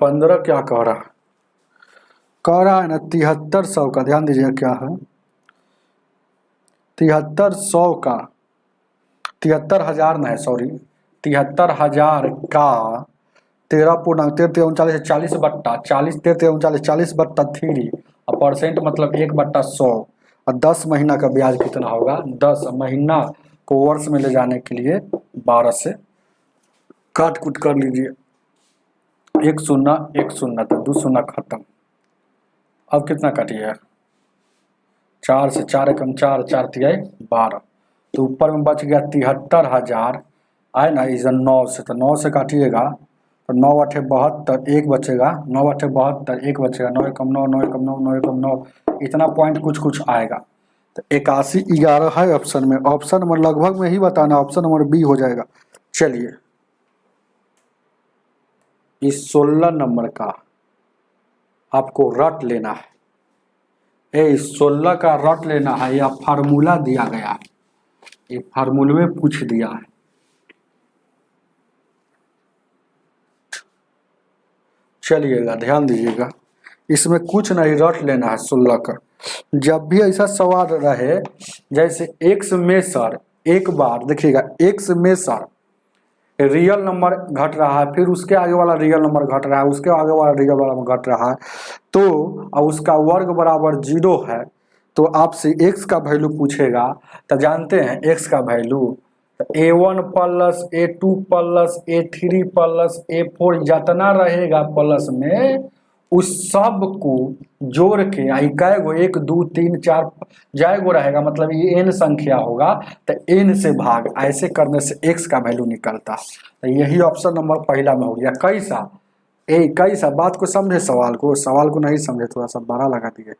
15 क्या कह रहा है, कह रहा है ना 7300 का, ध्यान दीजिएगा क्या है 7300 का, 73,000 नहीं सॉरी, 73,000 का 13 पूर्णांक 13 39 40 बट्टा 40 13 39 40 बट्टा 3 और परसेंट मतलब 1/100 और 10 महीना का ब्याज कितना होगा। 10 महीना को वर्ष में ले जाने के लिए 12 से काट कूट कर लीजिए, 1 शून्य 1 शून्य तो 2 शून्य खत्म। अब कितना काटिए, 4 से 4 एकम 4 4 तिहाई 12, तो ऊपर में बच गया 73,000 आए ना, इस 9 से, तो 9 से काटिएगा तो 9 8 72, 1 बचेगा, 9 8 72, 1 बचेगा, 9 एकम 9 9 एकम 9 9 एकम 9, इतना पॉइंट कुछ कुछ आएगा। तो 81 11 है ऑप्शन में, ऑप्शन नंबर लगभग में ही बताना, ऑप्शन नंबर बी हो जाएगा। चलिए इस 16 नंबर का आपको रट लेना है, 16 का रट लेना है, या फार्मूला दिया गया है, ये फार्मूले में पूछ दिया है। चलिएगा ध्यान दीजिएगा, इसमें कुछ नहीं, रट लेना है 16 का। जब भी ऐसा सवाल रहे जैसे x में सर, एक बार देखिएगा x में सर रियल नंबर घट रहा है, फिर उसके आगे वाला रियल नंबर घट रहा है, उसके आगे वाला रियल वाला घट रहा है, तो अब उसका वर्ग बराबर 0 है, तो आपसे x का वैल्यू पूछेगा, तो जानते हैं x का value A1 plus A2 plus A3 plus A4 जितना रहेगा प्लस में, उस सब को जोड़ के कै गो 1 2 3 4 जय गो रहेगा, मतलब ये n संख्या होगा, तो n से भाग, ऐसे करने से x का वैल्यू निकलता। तो यही ऑप्शन नंबर पहला में हो गया। कैसा कैसा बात को समझे, सवाल को नहीं समझे, थोड़ा सा बड़ा लगा दिए।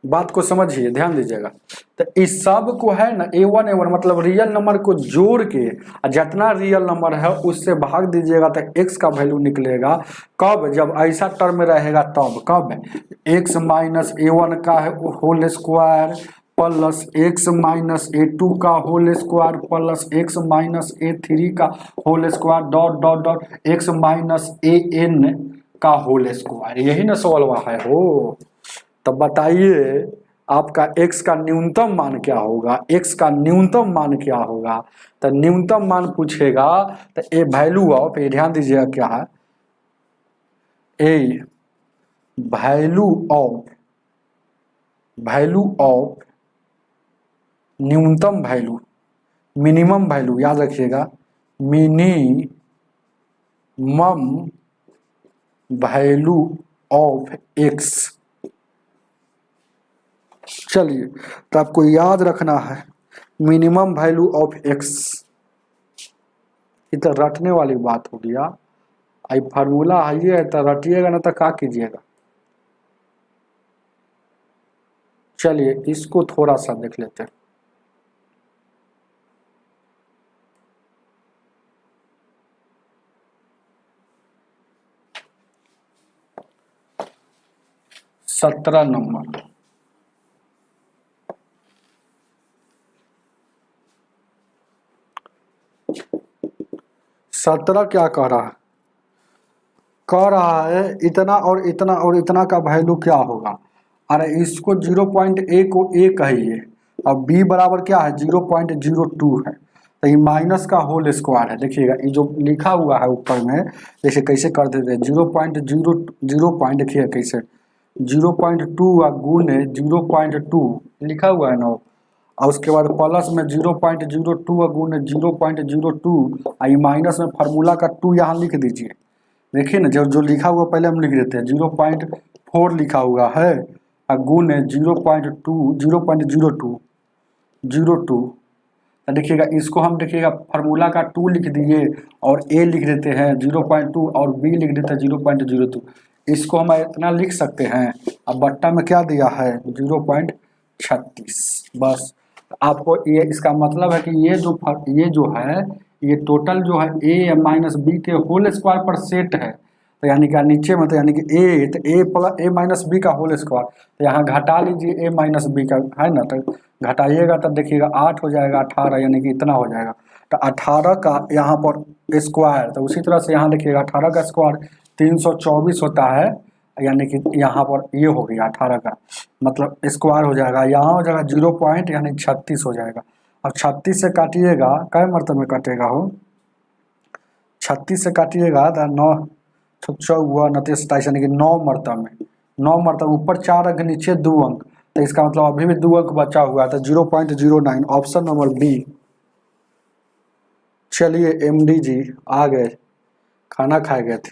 बात को समझिए, ध्यान दीजिएगा। तो इस सब को है ना A1 मतलब रियल नंबर को जोड़ के जितना रियल नंबर है उससे भाग दीजिएगा, तो x का वैल्यू निकलेगा। कब, जब ऐसा टर्म में रहेगा तब, कब x माइनस A1 का है whole square plus x minus A2 का whole square plus x minus A3 का whole square dot dot dot x minus AN का होल स्क्वायर। यही ना सवाल है हो। तब बताइए आपका x का न्यूनतम मान क्या होगा, x का न्यूनतम मान क्या होगा। तो न्यूनतम मान पूछेगा तो ए वैल्यू ऑफ, ये ध्यान दीजिएगा क्या है, ए वैल्यू ऑफ न्यूनतम वैल्यू, मिनिमम वैल्यू, याद रखिएगा मिनिमम वैल्यू ऑफ x। चलिए तो आपको याद रखना है मिनिमम वैल्यू ऑफ x, इधर रटने वाली बात हो गया। आई फार्मूला है तो रटिएगा ना तो क्या कीजिएगा। चलिए इसको थोड़ा सा देख लेते हैं। सत्रह नंबर, सत्रह क्या कह रहा है इतना और इतना और इतना का वैल्यू क्या होगा। अरे इसको 0.a को a कहिए और b बराबर क्या है 0.02 है, तो ये माइनस का होल स्क्वायर है। देखिएगा ये जो लिखा हुआ है ऊपर में, जैसे कैसे कर देते हैं 0.0 देखिए कैसे 0.2 गुने 0.2 लिखा हुआ है ना, और उसके बाद प्लस में 0.02 गुने 0.02 आई माइनस में फार्मूला का 2 यहाँ लिख दीजिए। देखिए ना जो लिखा हुआ पहले हम लिख देते हैं 0.4 लिखा हुआ है और गुने 0.02 तो देखिएगा इसको हम देखिएगा फार्मूला का 2 लिख दिए और a लिख देते हैं 0.2 और b लिख देते हैं 0.02। इसको हम इतना लिख सकते हैं। अब बट्टा में क्या दिया है 0.36। बस आपको ये इसका मतलब है कि ये जो है ये टोटल जो है a माइनस बी के होल स्क्वायर पर सेट है। तो यानी कि नीचे में तो यानी कि a तो a plus a minus b का होल स्क्वायर, तो यहाँ घटा लीजिए a माइनस बी का है ना, तो घटाइएगा तब देखिएगा 8 हो जाएगा 18 यानी कि इतना हो जाएगा। तो 18 का यहाँ पर स्क्वायर, तो उसी तरह से यहाँ देखिएगा 18 का स्क्वायर 324 होता है, यानी कि यहाँ पर ये हो गया 18 का मतलब स्क्वायर हो जाएगा, यहाँ हो जाएगा 0 पॉइंट यानी 36 हो जाएगा। अब 36 से काटिएगा कै मरतबे में कटेगा हो 36 से काटिएगा तो 9 चौवा 29 27 यानी कि 9 मरतबे में 9 मरतबे ऊपर 4 अंक नीचे 2 अंक, तो इसका मतलब अभी भी 2 अंक बचा हुआ है तो 0.09 ऑप्शन नंबर बी। चलिए एमडी जी आ गए, खाना खाए गए थे,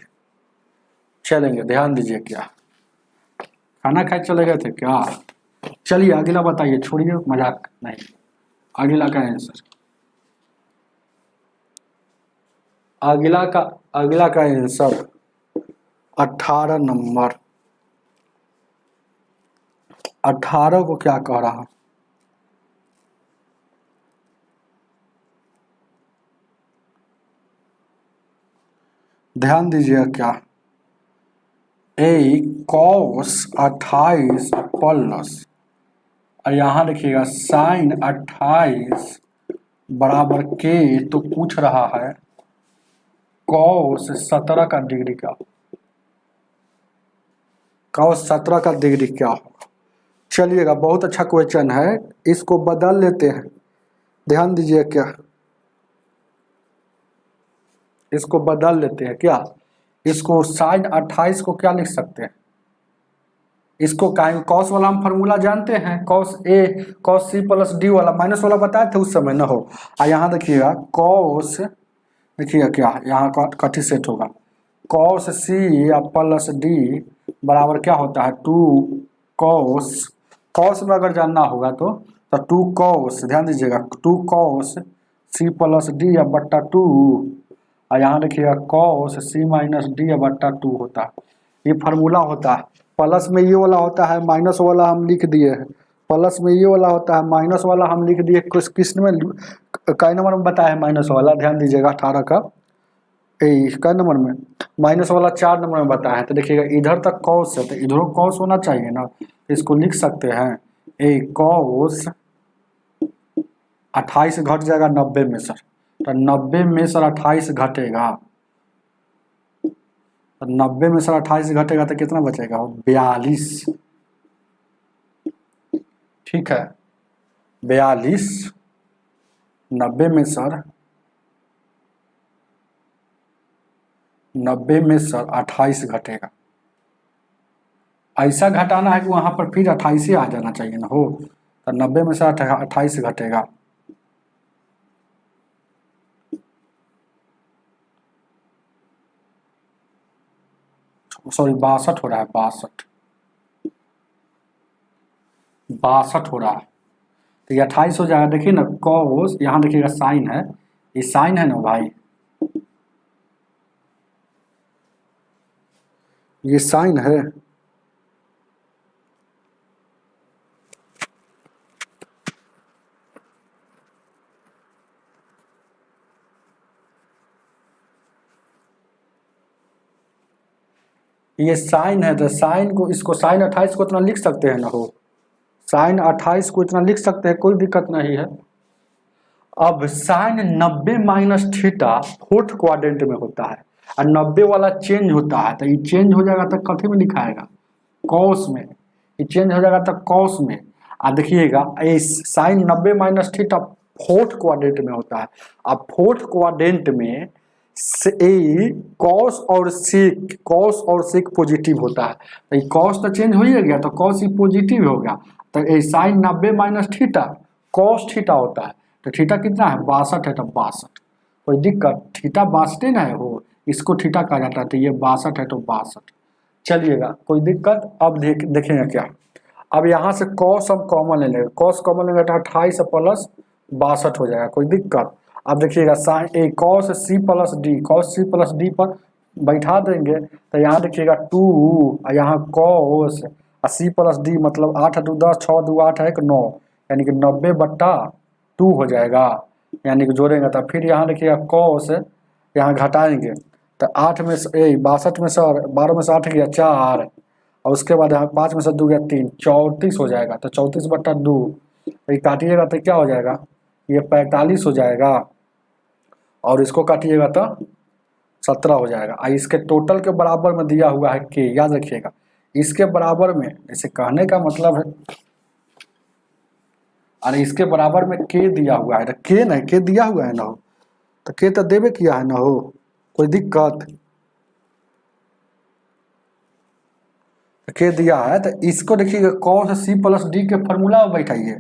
चलेंगे ध्यान दीजिए क्या खाना खाए चले गए थे क्या। चलिए अगला बताइए, छोड़िए मजाक नहीं, अगला का आंसर अगला का आंसर 18 नंबर। 18 को क्या कह रहा, ध्यान दीजिए क्या ए कॉस 28 प्लस और यहाँ देखिएगा साइन 28 बराबर के, तो पूछ रहा है कॉस 17 का डिग्री क्या, कॉस 17 का डिग्री क्या होगा। चलिएगा बहुत अच्छा क्वेश्चन है, इसको बदल लेते हैं, ध्यान दीजिए क्या इसको बदल लेते हैं क्या, इसको साइन 28 को क्या लिख सकते हैं, इसको कॉस वाला हम फार्मूला जानते हैं, कॉस सी प्लस डी वाला माइनस वाला बताए थे उस समय न हो। और यहाँ देखिएगा कॉस, देखिएगा क्या यहाँ कथी सेट होगा कॉस सी प्लस डी बराबर क्या होता है 2 कॉस, कॉस में अगर जानना होगा तो 2 कॉस, ध्यान दीजिएगा 2 कॉस सी प्लस डी या बट्टा 2, और यहाँ देखिएगा कॉस सी माइनस डी या बट्टा 2 होता है, ये फार्मूला होता है। प्लस में ये वाला होता है, माइनस वाला हम लिख दिए हैं, प्लस में ये वाला होता है, माइनस वाला हम लिख दिए, किस में कई नंबर में बताया है माइनस वाला, ध्यान दीजिएगा 18 का कई नंबर में माइनस वाला 4 नंबर में बताया है। तो देखिएगा इधर तक कॉस है तो इधर कॉस होना चाहिए ना, इसको लिख सकते हैं ए कॉस 28 घट जाएगा 90 में सर, तो 90 में सर 28 घटेगा, 90 में सर 28 घटेगा तो कितना बचेगा 42, ठीक है 42, 90 में सर 28 घटेगा, ऐसा घटाना है कि वहां पर फिर 28 ही आ जाना चाहिए ना हो, तो 90 में से 28 घटेगा, सॉरी 62 हो रहा है, 62 हो रहा है, तो ये 28 हो जाएगा। देखिए ना कॉस, यहाँ देखिएगा साइन है, ये साइन है ना भाई, ये साइन है, ये साइन है, तो साइन को, इसको साइन 28 को इतना लिख सकते हैं ना हो, साइन 28 को इतना लिख सकते हैं, कोई दिक्कत नहीं है। अब sine 90 minus theta fourth quadrant में होता है और 90 वाला चेंज होता है, तो ये चेंज हो जाएगा तो कथी में लिखाएगा, कॉस में, ये चेंज हो जाएगा तो कॉस में। देखिएगा ये sine 90 minus theta fourth quadrant में होता है। अब फोर्थ क्वाड्रेंट में से कॉस और सेक पॉजिटिव होता है, तो ये कॉस तो चेंज हो ही गया, तो कॉस ही पॉजिटिव हो गया, तो ये sine 90 minus theta cos theta होता है। तो थीटा कितना है, 62 है, तो 62, कोई दिक्कत, थीटा 62 ना है वो, इसको थीटा कहा जाता है, तो ये 62 है तो 62, चलिएगा कोई दिक्कत। अब देखेंगे क्या, अब यहाँ से कॉस हम कॉमन ले लेंगे, कॉस कॉमन लेंगे तो 28 प्लस 62 हो जाएगा, कोई दिक्कत। अब देखिएगा sine a cos c plus d, cos c plus d पर बैठा देंगे, तो यहाँ देखिएगा 2 और यहाँ कॉस सी प्लस डी, मतलब 8 2 10, 6 2 8 1 9, यानी कि 90/2 हो जाएगा, यानी कि जोड़ेंगे तो फिर यहाँ देखिएगा कॉस, यहाँ घटाएंगे तो 8 में से 62 में से 12 में से 8 गया 4, और उसके बाद यहाँ 5 में से 2 गया 3, 34 हो जाएगा, तो 34/2 ये काटिएगा तो क्या हो जाएगा, ये 45 हो जाएगा, और इसको काटिएगा तो 17 हो जाएगा। इसके टोटल के बराबर में दिया हुआ है के, याद रखिएगा, इसके बराबर में, जैसे कहने का मतलब है, अरे इसके बराबर में के दिया हुआ है, तो के नहीं, के दिया हुआ है ना हो, तो के तो देवे किया है ना हो, कोई दिक्कत, के दिया है, तो इसको देखिएगा कॉस सी प्लस डी के फॉर्मूला में बैठाइए,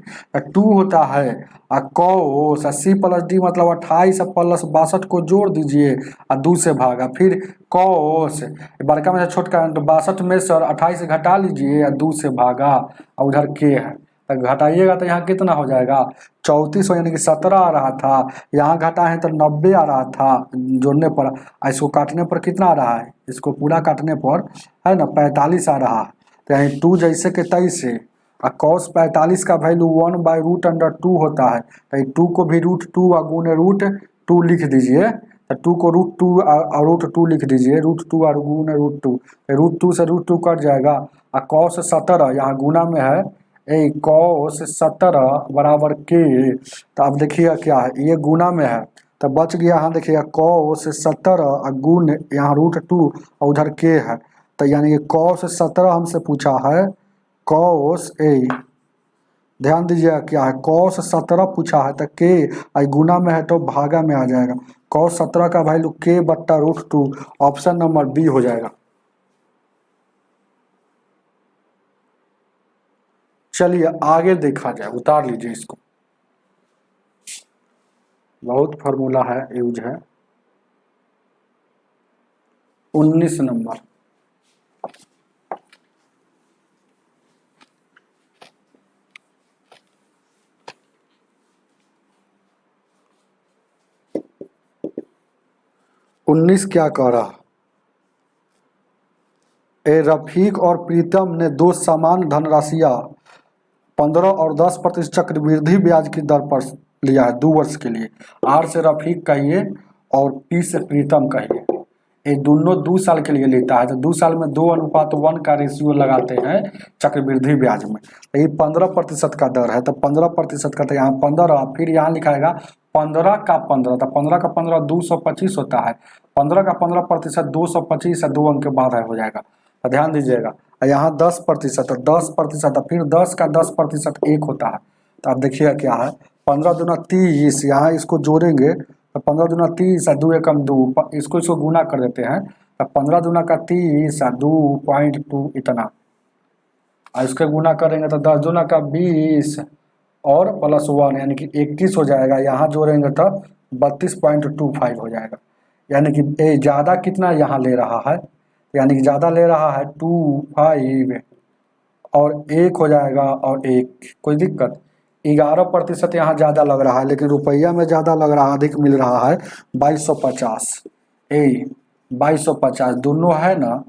2 होता है और कॉस सी प्लस डी मतलब 28 प्लस 62 को जोड़ दीजिए और 2 से भागा, फिर कॉस बड़का में से छोटका, तो 62 में से 28 घटा लीजिए और 2 से भागा, और उधर के है, तो घटाइएगा तो यहाँ कितना हो जाएगा, 34, यानी कि 17 आ रहा था, यहाँ घटा है तो 90 आ रहा था जोड़ने पर, इसको काटने पर कितना आ रहा है, इसको पूरा काटने पर है ना 45 आ रहा है, तो यहाँ 2 जैसे के 23 है, और cos 45 का वैल्यू 1/√2 होता है, तो 2 को भी √2 और गुने √2 लिख दीजिए, तो 2 को √2 और √2 लिख दीजिए, √2 और गुने √2, √2 से √2 कट जाएगा, और cos 17 यहाँ गुना में है, cos 17 बराबर के, तो अब देखिएगा क्या है, ये गुना में है तो बच गया, यहाँ देखिएगा cos 17 और गुण यहाँ √2 और उधर के है, तो यानी कि cos 17 हमसे पूछा है, cos ध्यान दीजिएगा क्या है, cos 17 पूछा है, तो के गुना में है तो भागा में आ जाएगा, cos 17 का value k/√2, option number B हो जाएगा। चलिए आगे देखा जाए, उतार लीजिए इसको, बहुत फार्मूला है, यूज है। 19 नंबर, उन्नीस क्या कह रहा, रफीक और प्रीतम ने 2 समान धनराशियां 15 और 10% चक्रवृद्धि ब्याज की दर पर लिया है 2 वर्ष के लिए। आर से रफीक कहिए और पी से प्रीतम कहिए, ये दोनों 2 साल के लिए लेता है, तो 2 साल में 2:1 का रेशियो लगाते हैं चक्रवृद्धि ब्याज में, तो ये 15% का दर है, तो 15% का, तो यहाँ 15, फिर यहाँ लिखाएगा 15 का 15, तो 15 का 15 225 होता है, 15 का 15% 225 है, 2 अंक के बाद है हो जाएगा, तो ध्यान दीजिएगा। यहाँ 10% और 10%, फिर 10 का 10% 1 होता है, तो आप देखिएगा क्या है, 15 दूना 30, यहाँ इसको जोड़ेंगे तो 15 दूना 30 और 2 एकम 2, इसको गुना कर देते हैं, तो 15 दूना का 30 और 2.2 इतना, और इसके गुना करेंगे तो 10 दूना का 20 और +1 यानी कि 21 हो जाएगा, यहाँ जोड़ेंगे तो 32.25 हो जाएगा, यानी कि ज़्यादा कितना यहाँ ले रहा है, यानी कि ज़्यादा ले रहा है 25 और 1 हो जाएगा, और 1, कोई दिक्कत, 11% यहाँ ज़्यादा लग रहा है, लेकिन रुपया में ज़्यादा लग रहा है, अधिक मिल रहा है 2250, 2250 दोनों है ना,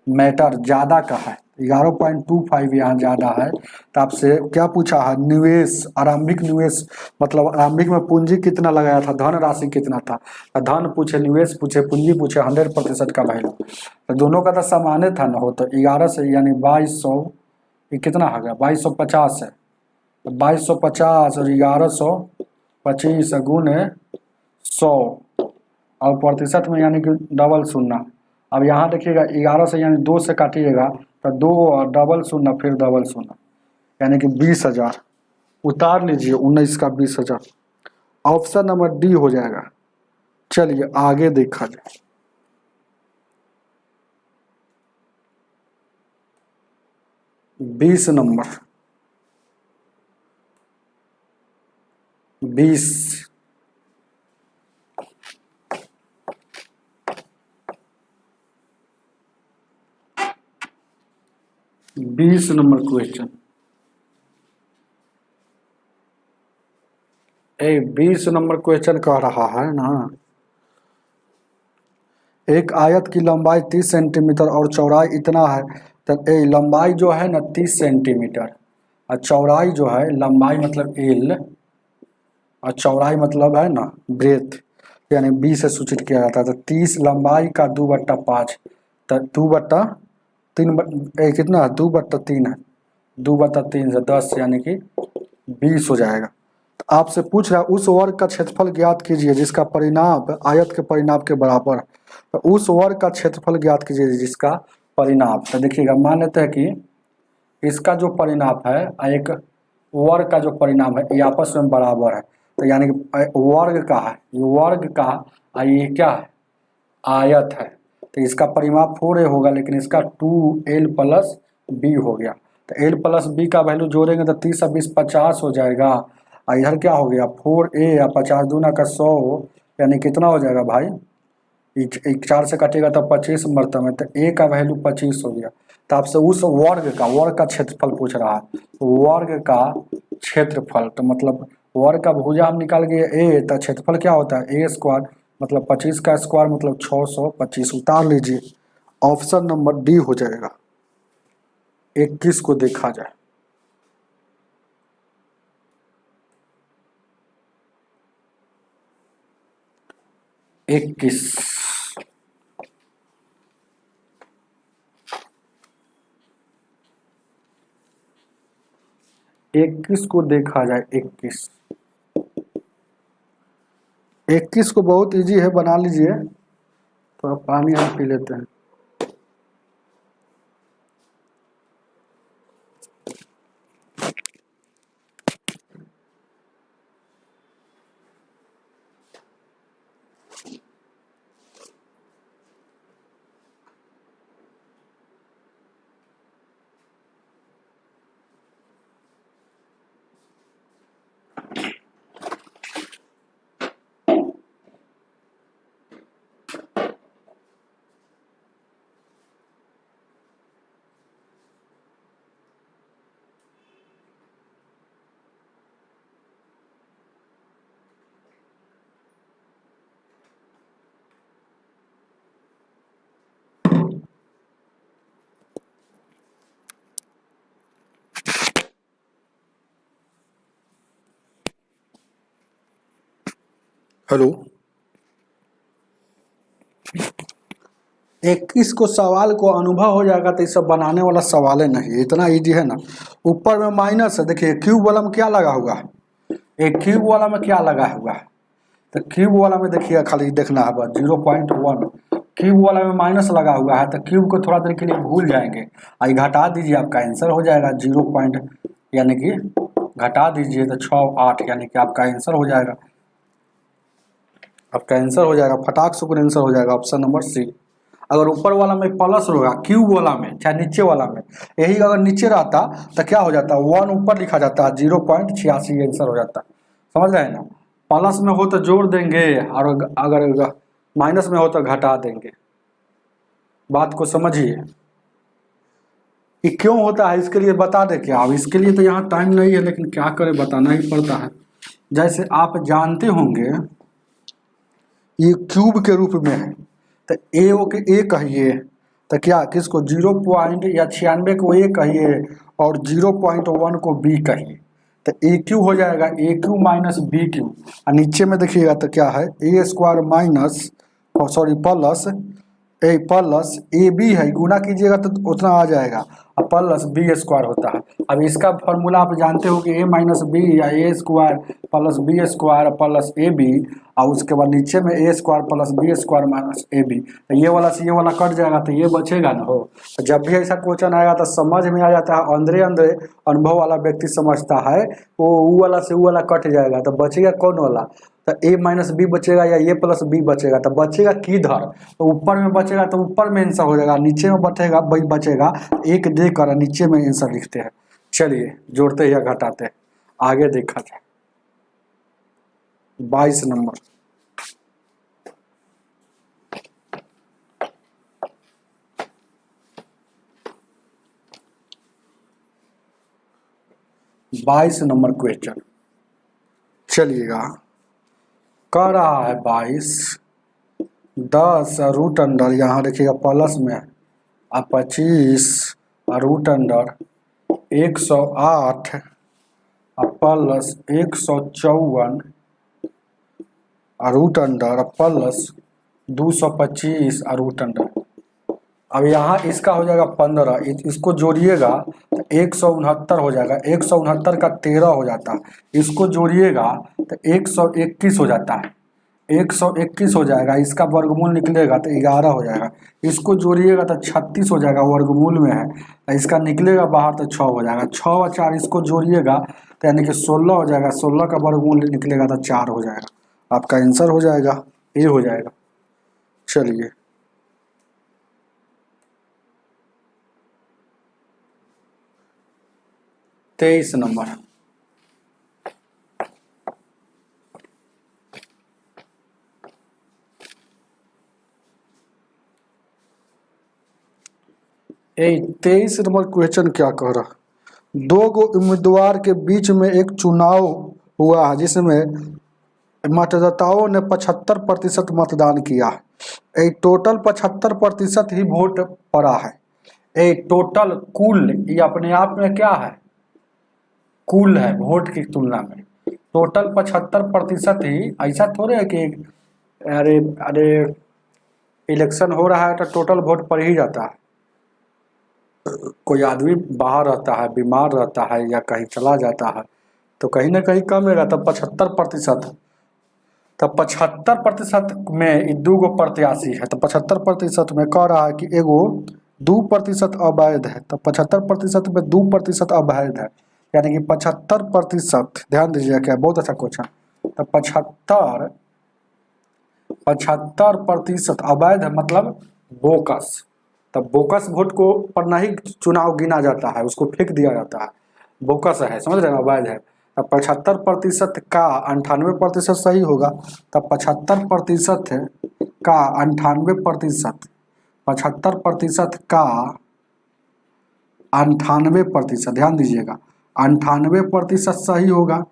मैटर ज़्यादा का है, 11.25 यहाँ ज़्यादा है। तो आपसे क्या पूछा है, निवेश, आरंभिक निवेश मतलब आरंभिक में पूंजी कितना लगाया था, धन राशि कितना था। तो धन पूछे, निवेश पूछे, पूंजी पूछे, 100% का वैल्यू। तो दोनों का तो सामान्य था ना हो, तो 11 से यानी 2200, ये कितना हो गया 2250 है। तो 2250 और 1125 गुने 100 और प्रतिशत में यानी कि डबल शून्य। अब यहाँ देखिएगा 11 से यानी 2 से काटिएगा तो 2 और डबल शून्य फिर डबल शून्य यानी कि 20,000 उतार लीजिए, 19 का 20,000। ऑप्शन नंबर डी हो जाएगा। चलिए आगे देखा जाए। बीस number 20 number question. 20 number question कह रहा है ना, एक आयत की लंबाई 30 सेंटीमीटर और चौड़ाई इतना है। तो लंबाई जो है ना 30 सेंटीमीटर और चौड़ाई जो है, लंबाई मतलब एल और चौड़ाई मतलब है ना ब्रेथ, यानी 20 से सूचित किया जाता है। तो 30 लंबाई का 2/5, तो 2/3 कितना है, 2/3 है, 2/3 से 10 यानी कि 20 हो जाएगा। तो आपसे पूछ रहा है उस वर्ग का क्षेत्रफल ज्ञात कीजिए जिसका परिणाम आयत के परिणाम के बराबर। तो उस वर्ग का क्षेत्रफल ज्ञात कीजिए जिसका परिणाम। तो देखिएगा मान लेते हैं कि इसका जो परिणाम है एक वर्ग का जो परिणाम है ये आपस में बराबर है। तो यानी कि वर्ग का है, ये वर्ग का ये क्या है, आयत है। तो इसका परिमाप 4a होगा, लेकिन इसका 2l प्लस b हो गया। तो l प्लस b का वैल्यू जोड़ेंगे तो 30 और 20 50 हो जाएगा। और इधर क्या हो गया 4a या 50 दूना का 100 यानी कितना हो जाएगा भाई, 4 से कटेगा तो 25 मरतब में, तो a का वैल्यू 25 हो गया। तो आपसे उस वर्ग का क्षेत्रफल पूछ रहा है। तो वर्ग का क्षेत्रफल तो मतलब वर्ग का भुजा हम निकाल गए a, तो क्षेत्रफल क्या होता है a स्क्वायर मतलब 25 का स्क्वायर मतलब 625। उतार लीजिए, ऑप्शन नंबर डी हो जाएगा। 21 को देखा जाए। इक्कीस 21 को देखा जाए। 21 को बहुत इजी है, बना लीजिए। थोड़ा पानी हम पी लेते हैं। हेलो, 21 को सवाल को अनुभव हो जाएगा तो ये सब बनाने वाला सवाल है नहीं, इतना इजी है ना। ऊपर में माइनस है, देखिए क्यूब वाला में क्या लगा हुआ, एक क्यूब वाला में क्या लगा हुआ है। तो क्यूब वाला में देखिए खाली देखना है बस 0.1, क्यूब वाला में माइनस लगा हुआ है। तो क्यूब को थोड़ा देर के लिए भूल जाएंगे, आई घटा दीजिए, आपका आंसर हो जाएगा 0. यानी कि घटा दीजिए तो 6 8 यानी कि आपका आंसर हो जाएगा, आपका आंसर हो जाएगा फटाक से आंसर हो जाएगा ऑप्शन नंबर सी। अगर ऊपर वाला में प्लस होगा क्यूब वाला में चाहे नीचे वाला में, यही अगर नीचे रहता तो क्या हो जाता 1 ऊपर लिखा जाता 0.86 आंसर हो जाता। समझ रहे हैं ना, प्लस में हो तो जोड़ देंगे और अगर माइनस में हो तो घटा देंगे। बात को समझिए कि क्यों होता है, इसके लिए बता दे क्या। अब इसके लिए तो यहाँ टाइम नहीं है, लेकिन क्या करें बताना ही पड़ता है। जैसे आप जानते होंगे ये क्यूब के रूप में है, तो ए कहिए तो क्या किसको 0.96 को ए कहिए और 0.1 को बी कहिए, तो ए क्यू हो जाएगा a q minus b q. और नीचे में देखिएगा तो क्या है a square minus sorry plus a plus a b है, गुना कीजिएगा तो उतना आ जाएगा और प्लस बी स्क्वायर होता है। अब इसका फॉर्मूला आप जानते हो कि ए माइनस बी या a square plus b square plus a b, और उसके बाद नीचे में a square plus b square minus a b, तो ये वाला से ये वाला कट जाएगा तो ये बचेगा ना हो। तो जब भी ऐसा क्वेश्चन आएगा तो समझ में आ जाता है, अंदरे अंदरे अनुभव वाला व्यक्ति समझता है, वो ऊ वाला से ऊ वाला कट जाएगा तो बचेगा कौन वाला, तो ए माइनस बी बचेगा या ए प्लस बी बचेगा, तो बचेगा किधर, तो ऊपर में बचेगा तो ऊपर में आंसर हो जाएगा, नीचे में बचेगा एक देकर नीचे में आंसर लिखते हैं। चलिए जोड़ते या घटाते आगे देखा जाए। 22 नंबर, क्वेश्चन चलिएगा, कह रहा है 22 10 रूट अंडर, यहाँ देखिएगा प्लस में और 25 रूट अंडर 108 और plus 154 root under plus 225 root under. अब यहाँ इसका हो जाएगा 15, इसको जोड़िएगा तो 169 हो जाएगा, 169 का 13 हो जाता है, इसको जोड़िएगा तो 121 हो जाता है, 121 हो जाएगा, इसका वर्गमूल निकलेगा तो 11 हो जाएगा, इसको जोड़िएगा तो 36 हो जाएगा, वर्गमूल में है, इसका निकलेगा बाहर तो 6 हो जाएगा, 6 और 4 इसको जोड़िएगा तो यानी कि 16 हो जाएगा, 16 का वर्गमूल निकलेगा तो 4 हो जाएगा, आपका आंसर हो जाएगा ए हो जाएगा। चलिए 23 नंबर, ए 23 नंबर क्वेश्चन क्या कह रहा, दो गो उम्मीदवार के बीच में एक चुनाव हुआ है जिसमें मतदाताओं ने 75% मतदान किया है, टोटल 75% ही वोट पड़ा है, टोटल कुल ये अपने आप में क्या है, कुल है वोट की तुलना में, टोटल 75% ही, ऐसा थोड़े है कि अरे अरे इलेक्शन हो रहा है तो टोटल वोट पड़ ही जाता है, कोई आदमी बाहर रहता है, बीमार रहता है या कहीं चला जाता है तो कहीं ना कहीं कम रहेगा, तब 75%, तब 75% में 2 गो प्रत्याशी है, तो 75% में कह रहा है कि एगो 2% अवैध है, तो 75% में 2% अवैध है, यानी कि 75%, ध्यान दीजिए क्या बहुत अच्छा क्वेश्चन, तो 75% अवैध है मतलब बोकस, तब बोकस वोट को पर नहीं चुनाव गिना जाता है, उसको फेंक दिया जाता है, बोकस है, समझ रहे हैं, अवैध है। तब 75% का 98% सही होगा, तब 75% का 98%, 75% का 98%, ध्यान दीजिएगा 98% सही होगा,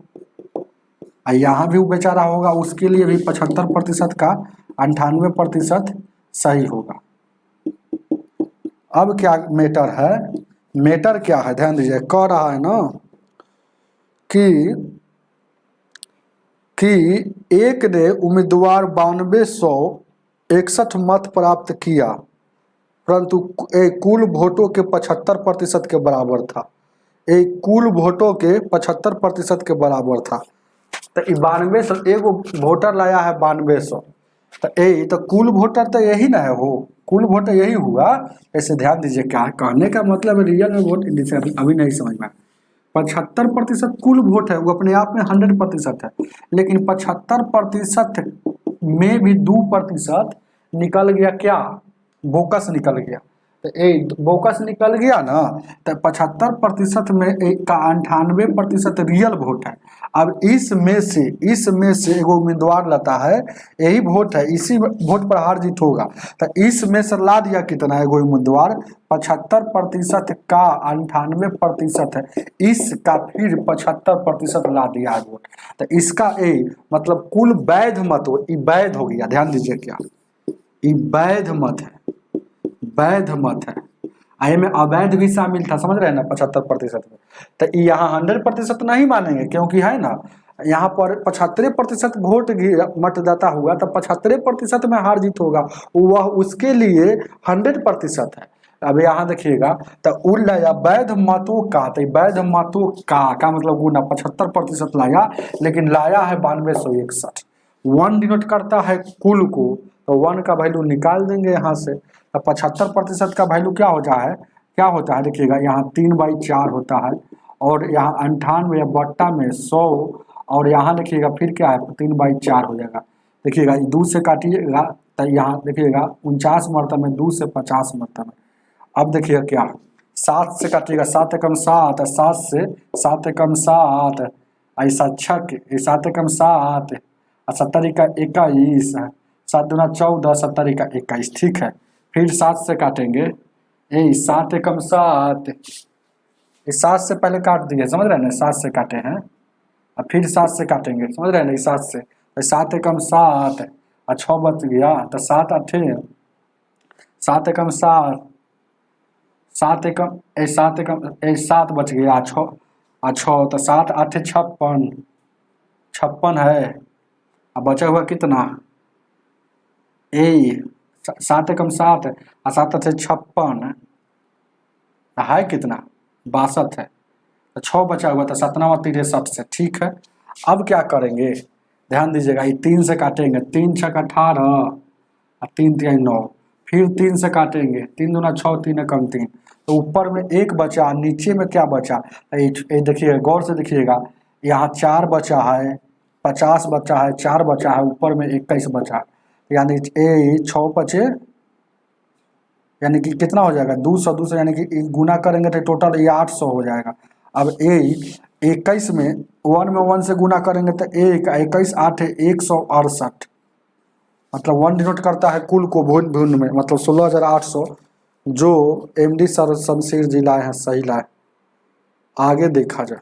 यहाँ भी वो बेचारा होगा उसके लिए भी 75% का 98% सही होगा। अब क्या मैटर है, मैटर क्या है ध्यान दीजिए, कह रहा है ना कि एक ने उम्मीदवार 9261 मत प्राप्त किया परंतु कुल वोटों के 75% के बराबर था, कुल वोटों के 75% के बराबर था, तो 9200 एगो वोटर लाया है 9200, तो कुल वोटर तो यही ना है, हो कुल वोटर यही हुआ, ऐसे ध्यान दीजिए क्या कहने का मतलब है, रियल में वोट अभी नहीं समझ में, 75% कुल वोट है, वो अपने आप में 100% है, लेकिन 75% में भी 2% निकल गया, क्या बोकस निकल गया, तो बोकस निकल गया ना, तो 75% में का 98% रियल वोट है। अब इसमें से एगो उम्मीदवार लाता है, यही वोट है, इसी वोट पर हार जीत होगा, तो इसमें से ला दिया कितना है, एगो उम्मीदवार 75% का 98% है, इसका फिर 75% ला दिया है वोट, तो इसका मतलब कुल वैध मत हो, वैध हो गया, ध्यान दीजिए क्या वैध मत है, वैध मत है। आई में अवैध भी शामिल था, समझ रहे हैं ना 75% में। तो यहाँ 100% नहीं मानेंगे, क्योंकि है ना यहाँ पर 75% वोट मतदाता हुआ तो 75% में हार जीत होगा, वह उसके लिए 100% है। अब यहाँ देखिएगा तो उल्ला वैध मतों का, तो वैध मतों का मतलब गुना 75% लाया, लेकिन लाया है 9261। 1 डिनोट करता है कुल को, तो 1 का वैल्यू निकाल देंगे यहाँ से। तो 75% का वैल्यू क्या होता है, देखिएगा यहाँ 3/4 होता है, और यहाँ 98 या बट्टा में 100, और यहाँ देखिएगा फिर क्या है 3/4 हो जाएगा। देखिएगा 2 से काटिएगा तो यहाँ देखिएगा 49 मरतबे में 2 से 50 मरतबे। अब देखिएगा क्या 7 से काटिएगा, 7 एकम 7, 7 से 7 एकम 7, ऐसा 6, 7 एकम 7, 70 का 21, 7 दूना 14, 70 का 21, ठीक है। फिर 7 से काटेंगे, 7 एकम 7, 7 से पहले काट दिए, समझ रहे हैं ना, 7 से काटे हैं, और फिर 7 से काटेंगे, समझ रहे हैं ना, 7 से 7 एकम 7 और 6 बच गया, तो 7 8 7 एकम 7, 7 एकम 7 बच गया, 6 तो 7 8 56 है। अब बचा हुआ कितना 7 एकम 7 और 7 8 56 है, कितना 62 है, तो 6 बचा हुआ था 7 9 63 से, ठीक है। अब क्या करेंगे, ध्यान दीजिएगा, ये 3 से काटेंगे, 3 6 18 और 3 3 9, फिर 3 से काटेंगे, 3 दूना 6, 3 एकम 3, तो ऊपर में 1 बचा, नीचे में क्या बचा, ये देखिएगा गौर से देखिएगा, यहाँ 4 बचा है, 50 बचा है, 4 बचा है, ऊपर में 21 बचा, यानी 6 बचे, यानी कि कितना हो जाएगा 200, यानी कि गुना करेंगे तो टोटल ये 800 हो जाएगा। अब 21 में 1 में 1 से गुना करेंगे तो 21 8 168, मतलब 1 डिनोट करता है कुल को भिन्न में, मतलब 16,800 जो MD सर शमशेर जी लाए हैं, सही लाए। आगे देखा जाए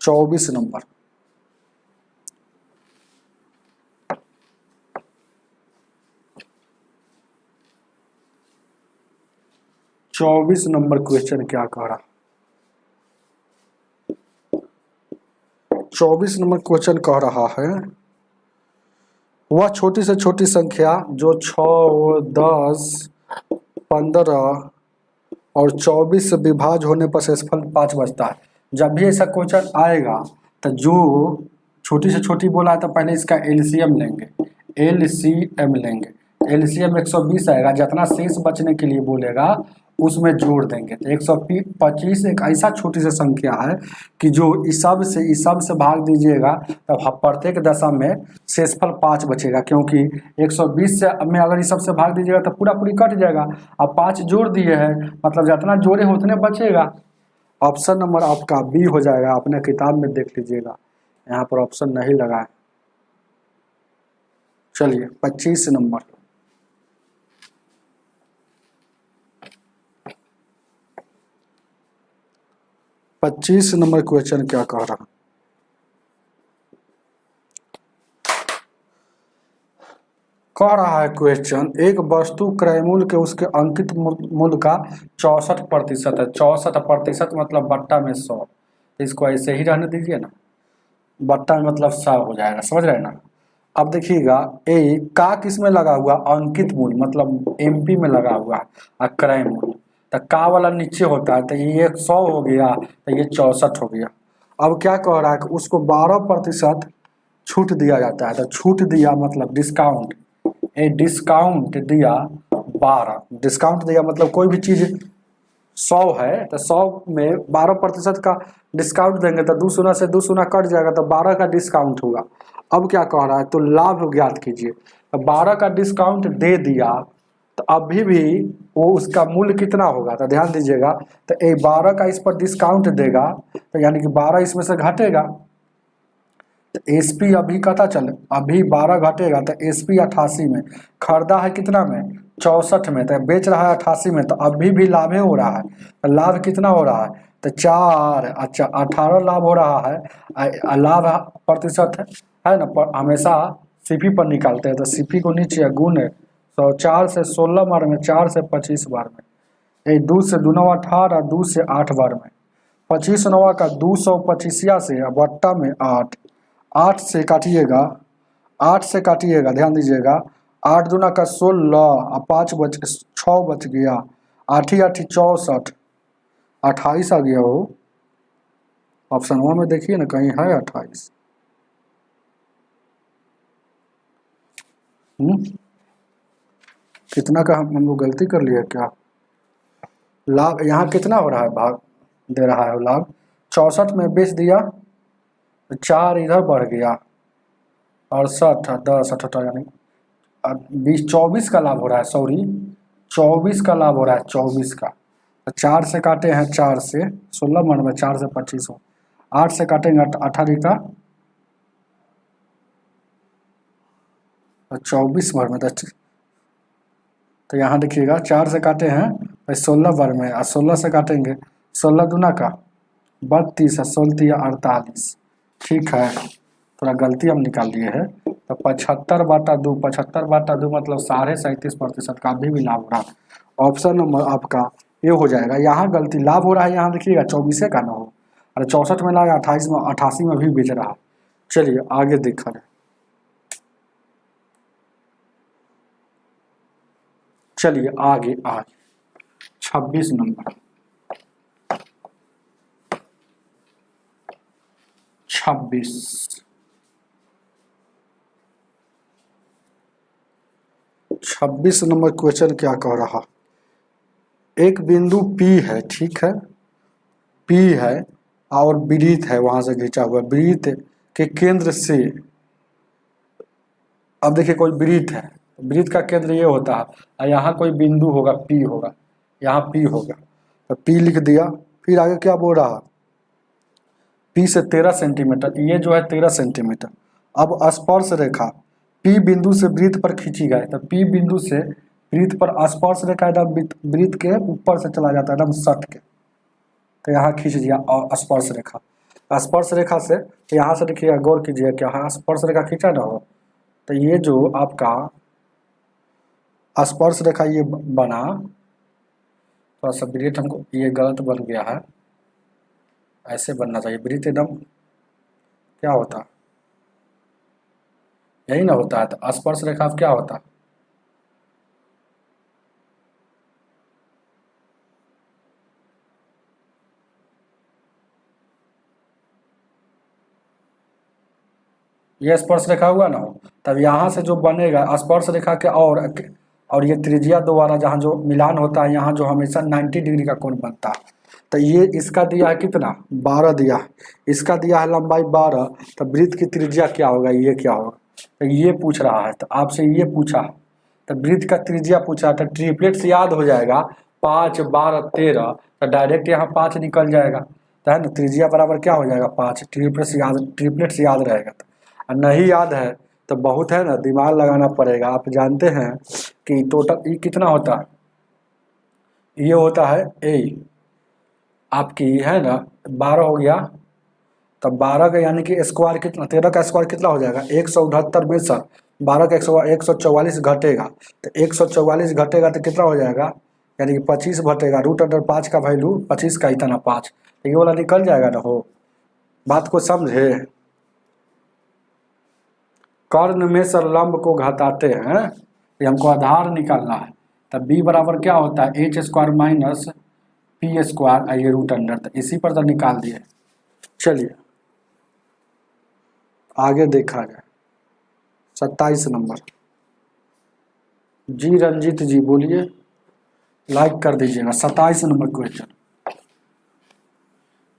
24 नंबर, क्वेश्चन क्या कह रहा, 24 नंबर क्वेश्चन कह रहा है, वह छोटी से छोटी संख्या जो 6 10 15 और 24 से विभाज्य होने पर शेषफल 5 बचता है। जब भी ऐसा क्वेश्चन आएगा तो जो छोटी से छोटी बोला है तो पहले इसका LCM लेंगे, LCM 120 आएगा, जितना शेष बचने के लिए बोलेगा उसमें जोड़ देंगे, तो 125 एक ऐसा छोटी सी संख्या है कि जो इस सब से भाग दीजिएगा तो प्रत्येक दशा में शेषफल 5 बचेगा, क्योंकि 120 से में अगर इस सब से भाग दीजिएगा तो पूरी कट जाएगा। अब 5 जोड़ दिए हैं, मतलब जितना जोड़े उतने बचेगा। ऑप्शन नंबर आपका बी हो जाएगा, अपने किताब में देख लीजिएगा, यहाँ पर ऑप्शन नहीं लगा है। चलिए 25 नंबर, क्वेश्चन क्या कह रहा, है क्वेश्चन, एक वस्तु क्रय मूल्य के उसके अंकित मूल्य का 64% है। 64% मतलब बट्टा में 100, इसको ऐसे ही रहने दीजिए ना, बट्टा में मतलब 100 हो जाएगा, समझ रहे हैं ना। अब देखिएगा का किस में लगा हुआ, अंकित मूल्य मतलब MP में लगा हुआ है, क्रय मूल्य तो का वाला नीचे होता है, तो ये 100 हो गया, तो ये 64 हो गया। अब क्या कह रहा है कि उसको 12% छूट दिया जाता है, तो छूट दिया मतलब डिस्काउंट, डिस्काउंट दिया 12, डिस्काउंट दिया मतलब कोई भी चीज़ 100 है तो 100 में 12% का डिस्काउंट देंगे तो 2 शून्य से 2 शून्य कट जाएगा, तो 12 का डिस्काउंट होगा। अब क्या कह रहा है, तो लाभ ज्ञात कीजिए, तो 12 का डिस्काउंट दे दिया तो अभी भी वो उसका मूल्य कितना होगा, तो ध्यान दीजिएगा, तो 12 का इस पर डिस्काउंट देगा तो यानी कि 12 इसमें से घटेगा, तो SP अभी पता चले, अभी 12 घटेगा तो SP 88 में, खरीदा है कितना में 64 में, तो बेच रहा है 88 में, तो अभी भी लाभ हो रहा है, तो लाभ कितना हो रहा है, तो 4, अच्छा 18 लाभ हो रहा है, लाभ प्रतिशत है ना, पर हमेशा CP पर निकालते हैं, तो CP को नीचे गुण 4 से 16 बार में, 4 से 25 बार में, 2 से 2 9 18, 2 से 8 बार में, 25 9 का 225 से बट्टा में 8, 8 से काटिएगा, 8 से काटिएगा, ध्यान दीजिएगा, 8 दूना का 16 और 5 बच 6 बच गया, 8 ही 8 64, 28 आ गया हो। ऑप्शन 1 में देखिए ना कहीं है 28। कितना का हम लोग गलती कर लिए क्या? लाभ यहाँ कितना हो रहा है, भाग दे रहा है लाभ 64 में बेच दिया, 4 इधर बढ़ गया, 68 10 78 यानी 20 24 का लाभ हो रहा है, सॉरी 24 का लाभ हो रहा है, 24 का। 4 से काटे हैं, 4 से 16 मन में, 4 से 25 हो, 8 से काटेंगे 18 का 24 भर में, तो यहाँ देखिएगा 4 से काटे हैं 16 भर में, और 16 से काटेंगे 16 दूना का 32 और 16 48। ठीक है, थोड़ा गलती हम निकाल लिए हैं। तो 75/2, 75/2 मतलब 37.5% का अभी भी लाभ हो रहा है। ऑप्शन नंबर आपका ये हो जाएगा। यहाँ गलती लाभ हो रहा है, यहाँ देखिएगा 24 का ना हो, अरे 64 में लाया, 28 में 88 में भी बेच रहा है। चलिए आगे देखा जाए। चलिए आगे 26 नंबर, 26 नंबर क्वेश्चन क्या कह रहा, एक बिंदु P है, ठीक है, P है और वृत्त है, वहां से खींचा हुआ वृत्त के केंद्र से, अब देखिए कोई वृत्त है, वृत्त का केंद्र ये होता है, और यहाँ कोई बिंदु होगा P होगा, यहाँ P होगा, तो P लिख दिया। फिर आगे क्या बोल रहा, P से 13 सेंटीमीटर, ये जो है 13 सेंटीमीटर। अब स्पर्श रेखा P बिंदु से वृत्त पर खींची गई, तो P बिंदु से वृत्त पर स्पर्श रेखा एकदम वृत्त के ऊपर से चला जाता है एकदम सट के, तो यहाँ खींच दिया और स्पर्श रेखा, स्पर्श रेखा से तो यहाँ से देखिएगा, गौर कीजिए क्या है, स्पर्श रेखा खींचा ना हो, तो ये जो आपका स्पर्श रेखा ये बना, थोड़ा सा वृत्त हमको ये गलत बन गया है, ऐसे बनना चाहिए वृत्त एकदम, क्या होता यही ना होता है, तो स्पर्श रेखा क्या होता, ये स्पर्श रेखा हुआ ना हो, तब यहाँ से जो बनेगा स्पर्श रेखा के और ये त्रिज्या द्वारा जहाँ जो मिलान होता है, यहाँ जो हमेशा 90 डिग्री का कोण बनता है, तो ये इसका दिया है कितना 12 दिया है, इसका दिया है लंबाई 12, तो वृत्त की त्रिज्या क्या होगा, ये क्या होगा, तो ये पूछ रहा है, तो आपसे ये पूछा, तो वृत्त का त्रिज्या पूछा, तो ट्रिपलेट से याद हो जाएगा 5 12 13, तो डायरेक्ट यहाँ 5 निकल जाएगा, तो है ना, त्रिज्या बराबर क्या हो जाएगा 5, ट्रिपलेट से याद रहेगा। तो नहीं याद है तो बहुत है ना, दिमाग लगाना पड़ेगा। आप जानते हैं कि टोटल ई कितना होता है, ये होता है ए आपकी है ना 12 हो गया, तब 12 का यानी कि स्क्वायर कितना, 13 का स्क्वायर कितना हो जाएगा 169 में सर 12 का 144 घटेगा, तो 144 घटेगा तो कितना हो जाएगा, यानी कि 25 घटेगा, √5 का वैल्यू 25 का इतना 5, तो ये वाला निकल जाएगा ना हो, बात को समझे। कर्ण में सरलंब को घटाते हैं, ये हमको आधार निकालना है, तब b बराबर क्या होता है h² - p², ये √, तो इसी पर तो निकाल दिए। चलिए आगे देखा जाए 27 नंबर, जी रंजीत जी बोलिए, लाइक कर दीजिएगा। 27 नंबर क्वेश्चन,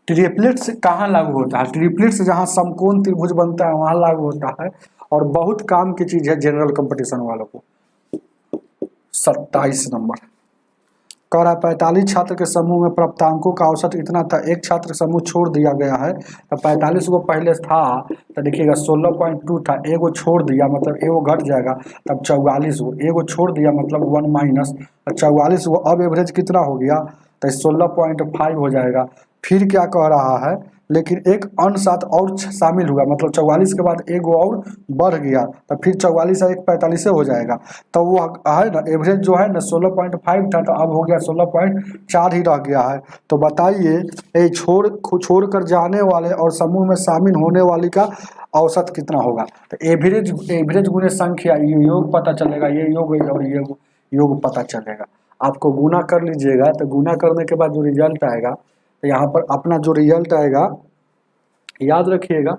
ट्रिपलेट से कहाँ लागू होता है, ट्रिपलेट से जहाँ समकोण त्रिभुज बनता है वहां लागू होता है, और बहुत काम की चीज है जनरल कंपटीशन वालों को। 27 नंबर कह रहा है 45 छात्र के समूह में प्राप्तांकों का औसत इतना था, एक छात्र समूह छोड़ दिया गया है, तो 45 को पहले था, तो देखिएगा 16.2 था, एगो छोड़ दिया मतलब एगो घट जाएगा, तब 44 हो, एगो छोड़ दिया मतलब 1 माइनस 44 हो, अब एवरेज कितना हो गया, तो 16.5 हो जाएगा। फिर क्या कह रहा है लेकिन एक अन्य साथ और शामिल हुआ, मतलब 44 के बाद एक और बढ़ गया, तो फिर 44 से 45 हो जाएगा। तो वो है ना एवरेज जो है ना 16.5 था, तो अब हो गया 16.4 ही रह गया है। तो बताइए ये छोड़ कर जाने वाले और समूह में शामिल होने वाली का औसत कितना होगा। तो एवरेज गुणे संख्या, ये योग पता चलेगा, ये योग और ये योग पता चलेगा। आपको गुना कर लीजिएगा, तो गुना करने के बाद जो रिजल्ट आएगा, तो यहाँ पर अपना जो रिजल्ट आएगा याद रखिएगा,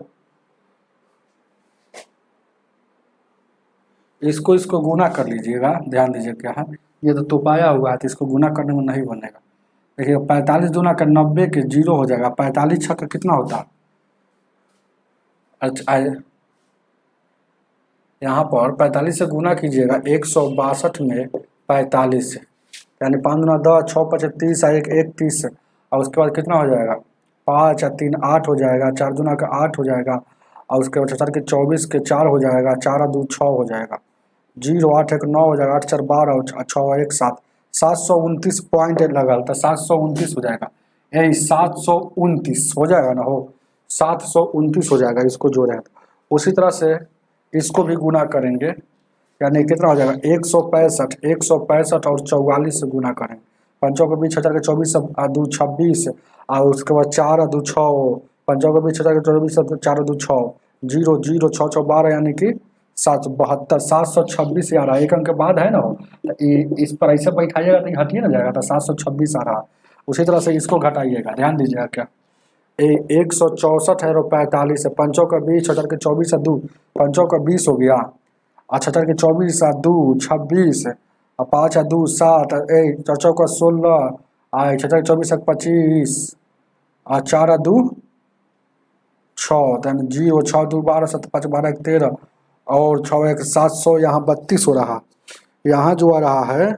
इसको गुना कर लीजिएगा। ध्यान दीजिए क्या है, ये तो तुपाया हुआ है, तो इसको गुना करने में नहीं बनेगा। देखिए 45 दूना का 90 के 0 हो जाएगा, 45 छक्का का कितना होता है। अच्छा यहाँ पर 45 से गुना कीजिएगा 162 में 45 से, यानी 5 दूना 10, 6 5 30, 1 30, और उसके बाद कितना हो जाएगा 5 और 3 8 हो जाएगा, 4 दूना का 8 हो जाएगा, और उसके बाद 4 के 24 के 4 हो जाएगा, 4 और 2 6 हो जाएगा, 0 8 1 9 हो जाएगा, 8 4 12 और 6 और 1 7, 729 पॉइंट लगा था, 729 हो जाएगा, यही 729 हो जाएगा ना, हो 729 हो जाएगा, इसको जोड़ें। उसी तरह से इसको भी गुना करेंगे, यानी कितना हो जाएगा 165 और 44 से गुना करेंगे, पंचों के बीच 1000 के 24 2 26, और उसके बाद 4 2 6, पंचों के बीच 1000 के 24 4 2 6, 0 0 6 6 12, यानी कि 772 726 आ रहा है, एक अंक के बाद है ना हो, तो इस पर ऐसे बैठाइएगा तो हटिए ना जाएगा, तो 726 आ रहा है। उसी तरह से इसको घटाइएगा, ध्यान दीजिएगा क्या 164 है और 45 है, पंचों का 20 1000 के 24 2, पंचों का 20 हो गया, और 1000 के 24 2 26, और 5 2 7, चौचौ का 16, 1000 के 24 25, और 4 2 6, 0 6 2 12 7 5 12 1 13, और 6 1 700, यहाँ 32 हो रहा, यहाँ जो आ रहा है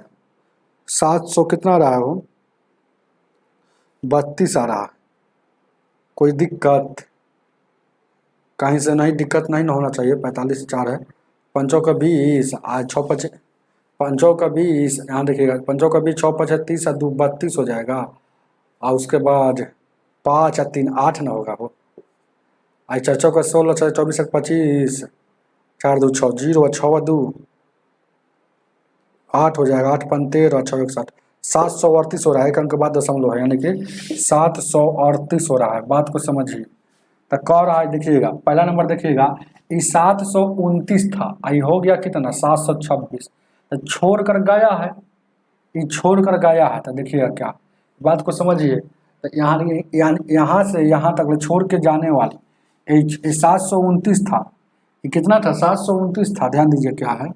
700 कितना रहा है, वो 32 आ रहा। कोई दिक्कत कहीं से नहीं, दिक्कत नहीं होना चाहिए, 45 4 है, पंचों का 20 आज 6 5, पंचों का 20, यहाँ देखिएगा पंचों का 20 6 5 30 और 2 32 हो जाएगा, और उसके बाद 5 और 3 8 ना होगा वो, आज चौचौ का 16 6 24 25, 4 2 6 0 6 2 8 हो जाएगा, 8 5 13 6 1 7, 738 हो रहा है, एक अंक के बाद दशमलव है, यानी कि 738 हो रहा है। बात को समझिए, तो कह रहा है, देखिएगा पहला नंबर देखिएगा, ये 729 था, आई हो गया कितना 726, तो छोड़ कर गया है, ये छोड़ कर गया है, तो देखिएगा क्या, बात को समझिए, तो यहाँ से यहाँ तक छोड़ के जाने वाली ये 729 था, ये कितना था 729 था, ध्यान दीजिए क्या है,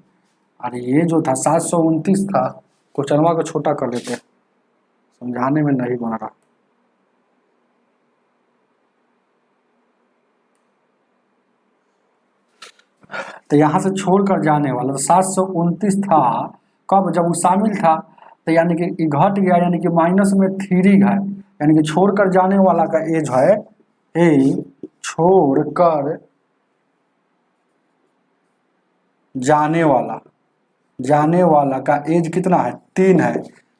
अरे ये जो था 729 था, क्वेश्चनवा को छोटा कर लेते, समझाने में नहीं बन रहा। तो यहाँ से छोड़कर जाने वाला तो 729 था, कब जब वो शामिल था, तो यानी कि घट गया, यानी कि माइनस में 3 है, यानी कि छोड़कर जाने वाला का एज है, छोड़कर जाने वाला का एज कितना है 3 है,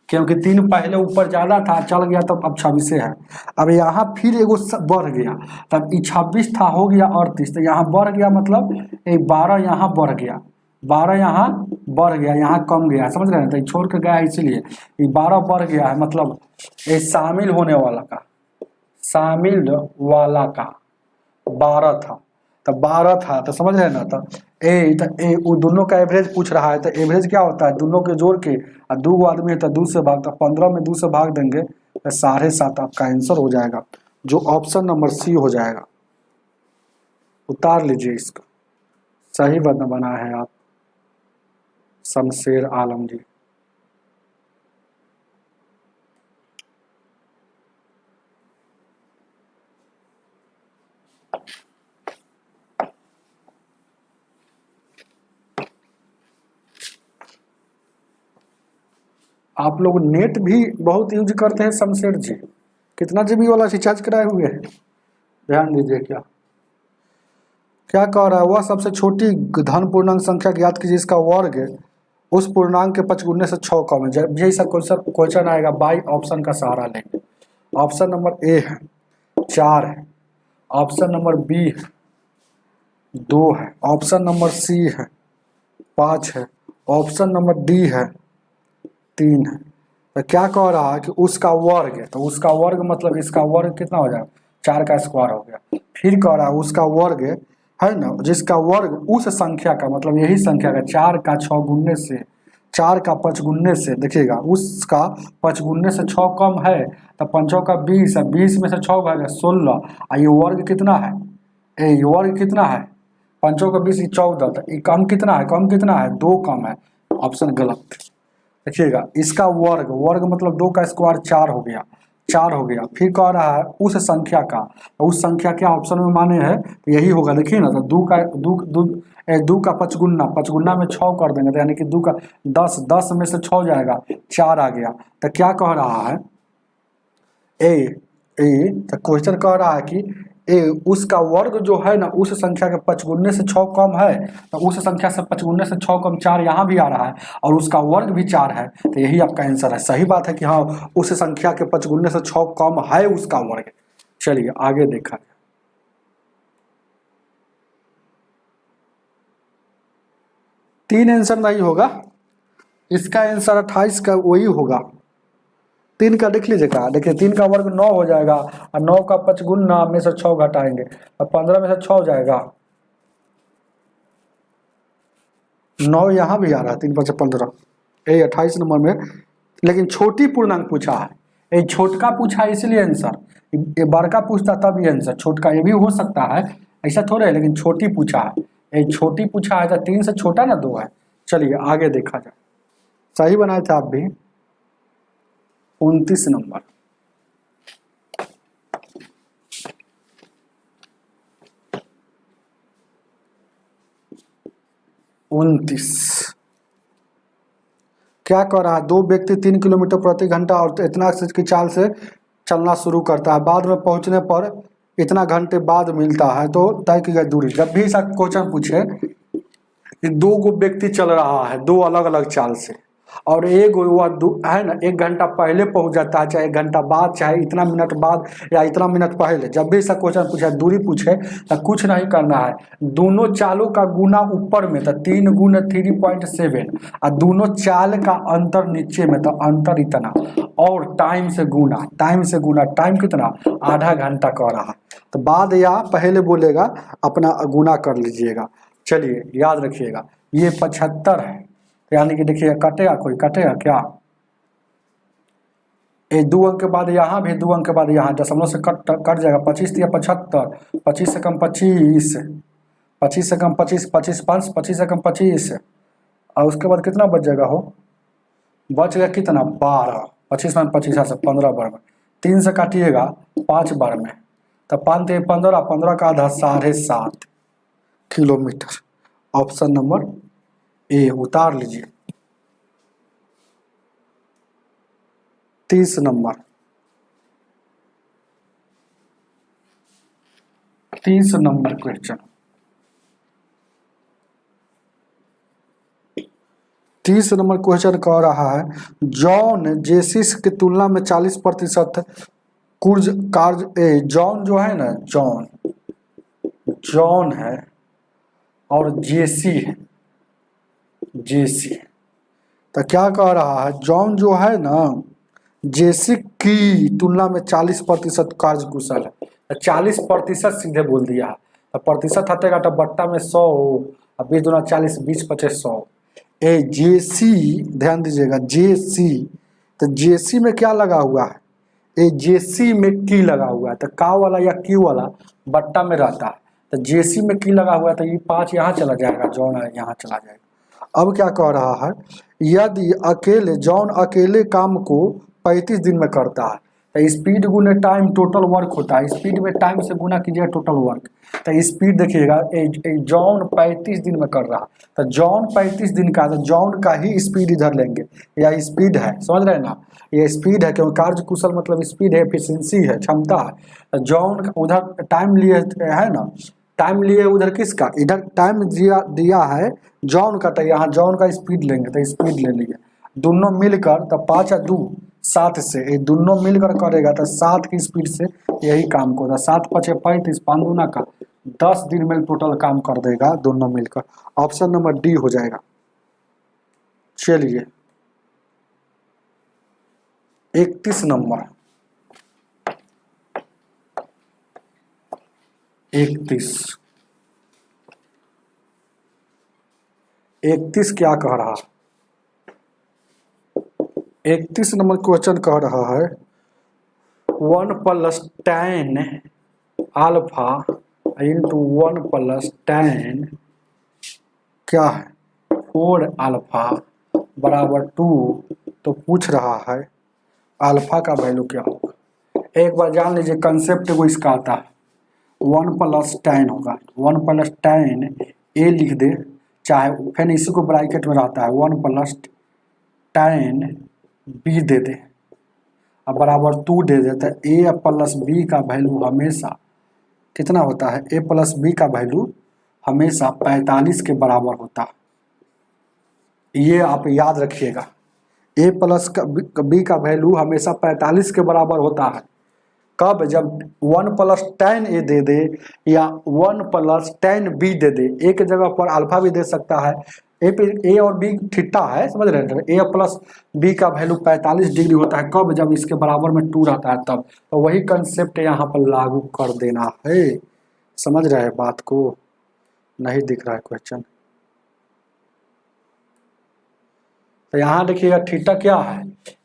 क्योंकि 3 पहले ऊपर ज़्यादा था, चल गया, तब अब 26 है। अब यहाँ फिर एगो बढ़ गया, तब 26 था हो गया 38, तो यहाँ बढ़ गया, मतलब 12 यहाँ बढ़ गया, 12 यहाँ बढ़ गया, यहाँ कम गया, समझ रहे हैं, तो छोड़ के गया इसीलिए ये 12 बढ़ गया है, मतलब ये शामिल होने वाला का 12 था, तो 12 था, तो समझ रहे हैं ना, तो वो दोनों का एवरेज पूछ रहा है, तो एवरेज क्या होता है, दोनों के जोड़ के, और 2 आदमी है तो 2 से भाग, तो 15 में 2 से भाग देंगे, तो 7.5 आपका आंसर हो जाएगा, जो ऑप्शन नंबर सी हो जाएगा। उतार लीजिए इसको, सही बना है आप शमशेर आलम जी। आप लोग नेट भी बहुत यूज करते हैं शमशेर जी, कितना जीबी वाला रिचार्ज कराए हुए हैं, ध्यान दीजिए क्या कह रहा है, वह सबसे छोटी धन पूर्णांक संख्या ज्ञात कीजिए, इसका वर्ग उस पूर्णांक के 5 गुने से 6 कम है। यही सब क्वेश्चन आएगा, बाई ऑप्शन का सहारा लेंगे। ऑप्शन नंबर ए है 4 है, ऑप्शन नंबर बी है 2 है, ऑप्शन नंबर सी है 5 है, ऑप्शन नंबर डी है 3 है। तो क्या कह रहा है कि उसका वर्ग है, तो उसका वर्ग मतलब इसका वर्ग कितना हो जाएगा, 4 का स्क्वायर हो गया। फिर कह रहा है उसका वर्ग है ना, जिसका वर्ग उस संख्या का मतलब यही संख्या का 4 का 6 गुणने से, 4 का 5 गुणने से, देखिएगा उसका 5 गुणने से 6 कम है तो 5 का 20 है, 20 में से 6 भागा 16, और ये वर्ग कितना है, ये वर्ग कितना है 5 का 20 14, तो ये कम कितना है, कम कितना है 2 कम है, ऑप्शन गलत। देखिएगा इसका वर्ग, वर्ग मतलब 2 का स्क्वायर 4 हो गया, 4 हो गया। फिर कह रहा है उस संख्या का, तो उस संख्या क्या ऑप्शन में माने है तो यही होगा, देखिए ना, तो 2 का 5 गुना, 5 गुना में 6 कर देंगे तो यानी कि 2 का 10, 10 में से 6 जाएगा 4 आ गया। तो क्या कह रहा है ए तो क्वेश्चन कह रहा है कि ए उसका वर्ग जो है ना उस संख्या के 5 गुने से 6 कम है, तो उस संख्या से 5 गुने से 6 कम 4 यहाँ भी आ रहा है और उसका वर्ग भी 4 है, तो यही आपका आंसर है। सही बात है कि हाँ उस संख्या के 5 गुने से 6 कम है उसका वर्ग। चलिए आगे देखा जाए। तीन आंसर नहीं होगा, इसका आंसर 28 का वही होगा। 3 का देख लीजिएगा, देखिए 3 का वर्ग 9 हो जाएगा और 9 का 5 गुना में से 6 घटाएंगे और 15 में से 6 हो जाएगा, 9 यहाँ भी आ रहा है, 3 5 15, यही 28 नंबर में। लेकिन छोटी पूर्णांक पूछा है, ये छोटका पूछा है इसलिए आंसर, ये बड़का पूछता तब ये आंसर, छोटका ये भी हो सकता है, ऐसा थोड़ा है, लेकिन छोटी पूछा है, ये छोटी पूछा है तो 3 से छोटा ना 2 है। चलिए आगे देखा जाए। सही बनाए थे आप भी। 29 नंबर, क्या कर रहा है, 2 व्यक्ति 3 किलोमीटर प्रति घंटा और इतना की चाल से चलना शुरू करता है, बाद में पहुंचने पर इतना घंटे बाद मिलता है, तो तय की गई दूरी। जब भी ऐसा क्वेश्चन पूछे कि 2 व्यक्ति चल रहा है 2 अलग अलग चाल से और एक वह है ना 1 घंटा पहले पहुंच जाता है, चाहे 1 घंटा बाद, चाहे इतना मिनट बाद या इतना मिनट पहले, जब भी ऐसा क्वेश्चन पूछे दूरी पूछे तो कुछ नहीं करना है, दोनों चालों का गुना ऊपर में तो 3 गुना 3.7 और दोनों चाल का अंतर नीचे में तो अंतर इतना, और टाइम से गुना, टाइम कितना आधा घंटा कह रहा है, तो बाद या पहले बोलेगा अपना गुना कर लीजिएगा। चलिए याद रखिएगा ये 75 है, यानी कि देखिए कटेगा, कोई कटेगा क्या, ये 2 अंक के बाद यहाँ भी 2 अंक के बाद यहाँ दशमलव से कट जाएगा, 25 या 75, 25 से कम 25, 25 से कम 25, 25 5, 25 से कम 25, और उसके बाद कितना बच जाएगा हो, बच गया कितना 12, 25 में 25 से 15 बार में, 3 से काटिएगा 5 बार में, तो 5 से 15, 15 का आधा 7.5 किलोमीटर। ऑप्शन नंबर ए उतार लीजिए। 30 number, 30 number question, 30 number question कह रहा है जॉन जेसिस की तुलना में 40% कार्य, जॉन जो है ना, जॉन है और जेसी है, जेसी, तो क्या कह रहा है जॉन जो है ना जेसी की तुलना में 40% कार्य कुशल है, तो 40% सीधे बोल दिया है, तो प्रतिशत हटेगा तो बट्टा में 100 हो, अब 20 दूना 40, 20 25 100। ए जेसी, ध्यान दीजिएगा जेसी, तो जेसी में क्या लगा हुआ है, ए जेसी में की लगा हुआ है, तो का वाला या क्यू वाला बट्टा में रहता है, तो जेसी में की लगा हुआ है, तो ये 5 यहाँ चला जाएगा, जॉन यहाँ चला जाएगा। अब क्या कह रहा है, यदि जॉन अकेले काम को 35 दिन में करता है, तो स्पीड गुने टाइम टोटल वर्क होता है, स्पीड में टाइम से गुना कीजिएगा टोटल वर्क, तो स्पीड देखिएगा जॉन 35 दिन में कर रहा, तो जॉन 35 दिन का, तो जॉन का ही स्पीड इधर लेंगे, या स्पीड है, समझ रहे हैं ना, ये स्पीड है क्योंकि कार्य कुशल मतलब स्पीड है, एफिशिएंसी है, क्षमता है। जॉन उधर टाइम लिए है ना, टाइम लिए उधर किसका, इधर टाइम दिया है जॉन का, तो यहाँ जॉन का स्पीड लेंगे, तो स्पीड ले लिए दोनों मिलकर, तो 5 और 2 7 से, ये दोनों मिलकर करेगा तो 7 की स्पीड से यही काम को 7×5 = 35, 5×2 का 10 दिन में टोटल काम कर देगा दोनों मिलकर। ऑप्शन नंबर डी हो जाएगा। चलिए 31 नंबर, 31 क्या कह रहा, 31 नंबर क्वेश्चन कह रहा है 1 + tan अल्फा इंटू 1 + tan क्या है 4 अल्फा बराबर 2। तो पूछ रहा है अल्फा का वैल्यू क्या होगा। एक बार जान लीजिए कंसेप्ट वो इसका आता है 1 + tan होगा, 1 + tan ए लिख दे, चाहे फिर इसी को ब्रैकेट में रहता है 1 + tan बी दे दे, अब बराबर 2 दे देता है। ए प्लस बी का वैल्यू हमेशा कितना होता है, ए प्लस बी का वैल्यू हमेशा 45 के बराबर होता है। ये आप याद रखिएगा, ए प्लस बी का वैल्यू हमेशा 45 के बराबर होता है। कब, जब 1 + tan ए दे दे या 1 + tan बी दे दे, ए के जगह पर अल्फा भी दे सकता है। ए और बी थीटा है, समझ रहे हैं, ए प्लस बी का वैल्यू 45 डिग्री होता है। कब, जब इसके बराबर में 2 रहता है तब। तो वही कंसेप्ट यहाँ पर लागू कर देना है। समझ रहे हैं बात को, नहीं दिख रहा है क्वेश्चन। तो यहाँ देखिएगा थीटा क्या है,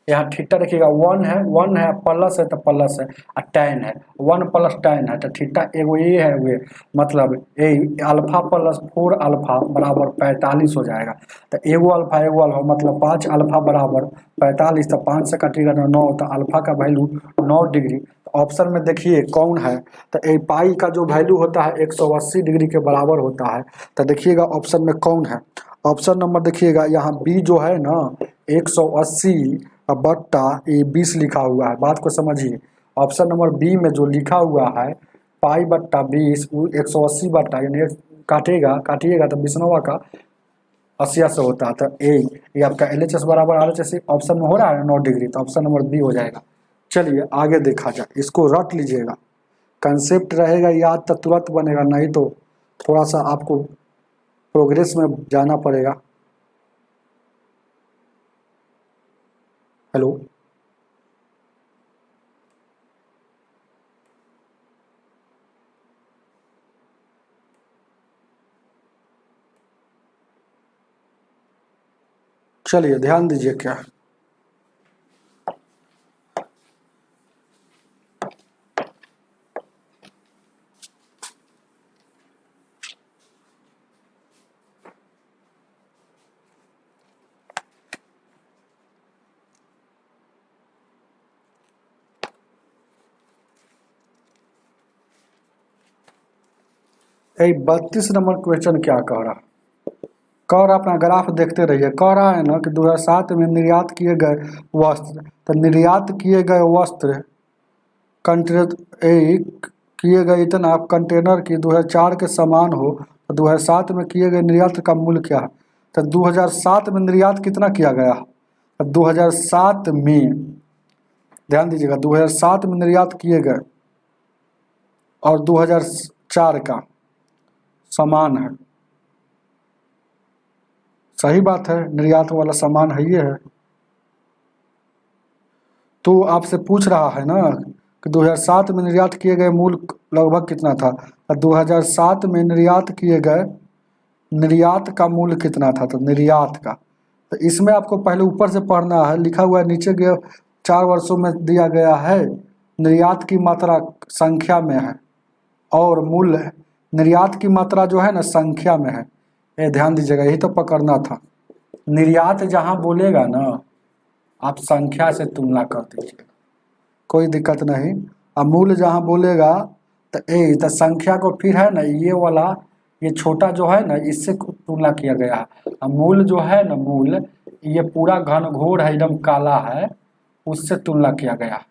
यहाँ थीटा देखिएगा 1 है प्लस है तो प्लस है, और tan है 1 + tan है तो थीटा एगो ये है वे, मतलब ए अल्फा + 4 अल्फा बराबर 45 हो जाएगा। तो एगो अल्फा मतलब 5 अल्फा बराबर 45, तो 5 से कटेगा तो 9, तो अल्फा का वैल्यू 9 डिग्री। तो ऑप्शन में देखिए कौन है, तो ए पाई का जो वैल्यू होता है 180 डिग्री के बराबर होता है। तो देखिएगा ऑप्शन में कौन है, ऑप्शन नंबर देखिएगा यहाँ बी जो है ना 180 बट्टा ए 20 लिखा हुआ है, बात को समझिए। ऑप्शन नंबर बी में जो लिखा हुआ है पाई बट्टा 20 180 बट्टा, यानी काटिएगा तो 20 का 80 से होता है। तो ये आपका LHS बराबर RHS ऑप्शन में हो रहा है 9 डिग्री, तो ऑप्शन नंबर बी हो जाएगा। चलिए आगे देखा जाए, इसको रट लीजिएगा, कंसेप्ट रहेगा याद तो तुरंत बनेगा, नहीं तो थोड़ा सा आपको प्रोग्रेस में जाना पड़ेगा। हेलो, चलिए ध्यान दीजिए क्या, ये 32 नंबर क्वेश्चन क्या कह रहा, अपना ग्राफ देखते रहिए। कह रहा है ना कि 2007 में निर्यात किए गए वस्त्र, तो निर्यात किए गए वस्त्र किए गए इतना कंटेनर की 2004 के समान हो, तो 2007 में किए गए निर्यात का मूल्य क्या है। तो 2007 में निर्यात कितना किया गया, तो 2007 में ध्यान दीजिएगा 2007 में निर्यात किए गए और 2004 का समान है। सही बात है, निर्यात वाला सामान है ये है। तो आपसे पूछ रहा है ना कि 2007 में निर्यात किए गए मूल्य लगभग कितना था, तो 2007 में निर्यात किए गए निर्यात का मूल्य कितना था, तो निर्यात का, तो इसमें आपको पहले ऊपर से पढ़ना है, लिखा हुआ है नीचे के 4 वर्षों में दिया गया है, निर्यात की मात्रा संख्या में है और मूल्य निर्यात की मात्रा जो है ना संख्या में है। ये ध्यान दीजिएगा, यही तो पकड़ना था। निर्यात जहाँ बोलेगा ना आप संख्या से तुलना कर दीजिएगा, कोई दिक्कत नहीं। मूल्य जहाँ बोलेगा तो संख्या को फिर है ना ये वाला, ये छोटा जो है ना इससे तुलना किया गया है। मूल्य जो है ना मूल्य ये पूरा घनघोर है, एकदम काला है, उससे तुलना किया गया।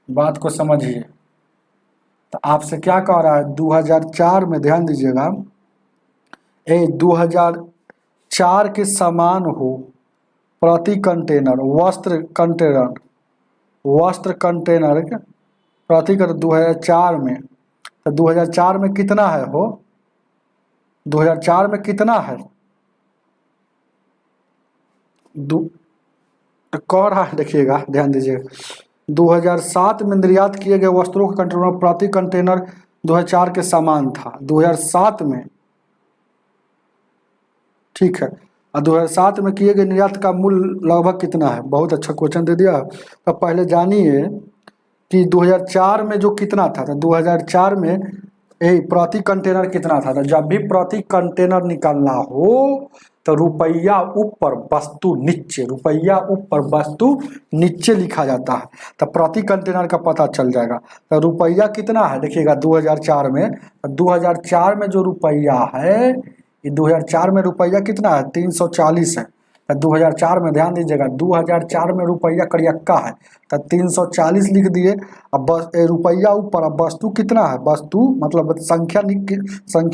बात को समझिए। तो आपसे क्या कह रहा है 2004 में, ध्यान दीजिएगा 2004 के समान हो प्रति कंटेनर वस्त्र कंटेनर प्रति 2004 में, तो 2004 में कितना है हो, 2004 में कितना है, कह रहा है, देखिएगा ध्यान दीजिएगा, 2007 में निर्यात किए गए वस्त्रों का कंटेनर प्रति कंटेनर 2004 के समान था, 2007 में, ठीक है। और 2007 में किए गए निर्यात का मूल्य लगभग कितना है, बहुत अच्छा क्वेश्चन दे दिया। तो पहले जानिए कि 2004 में जो कितना था, तो 2004 में प्रति कंटेनर कितना था। तो जब भी प्रति कंटेनर निकालना हो तो रुपया ऊपर वस्तु नीचे, रुपया ऊपर वस्तु नीचे लिखा जाता है, तो प्रति कंटेनर का पता चल जाएगा। तो रुपया कितना है देखिएगा 2004 में, 2004 में जो रुपया है, ये 2004 में रुपया कितना है 340 है। तो 2004 में ध्यान दीजिएगा, 2004 में रुपया करियक्का है, तो 340 लिख दिए। अब रुपया ऊपर, अब वस्तु कितना है, वस्तु मतलब संख्या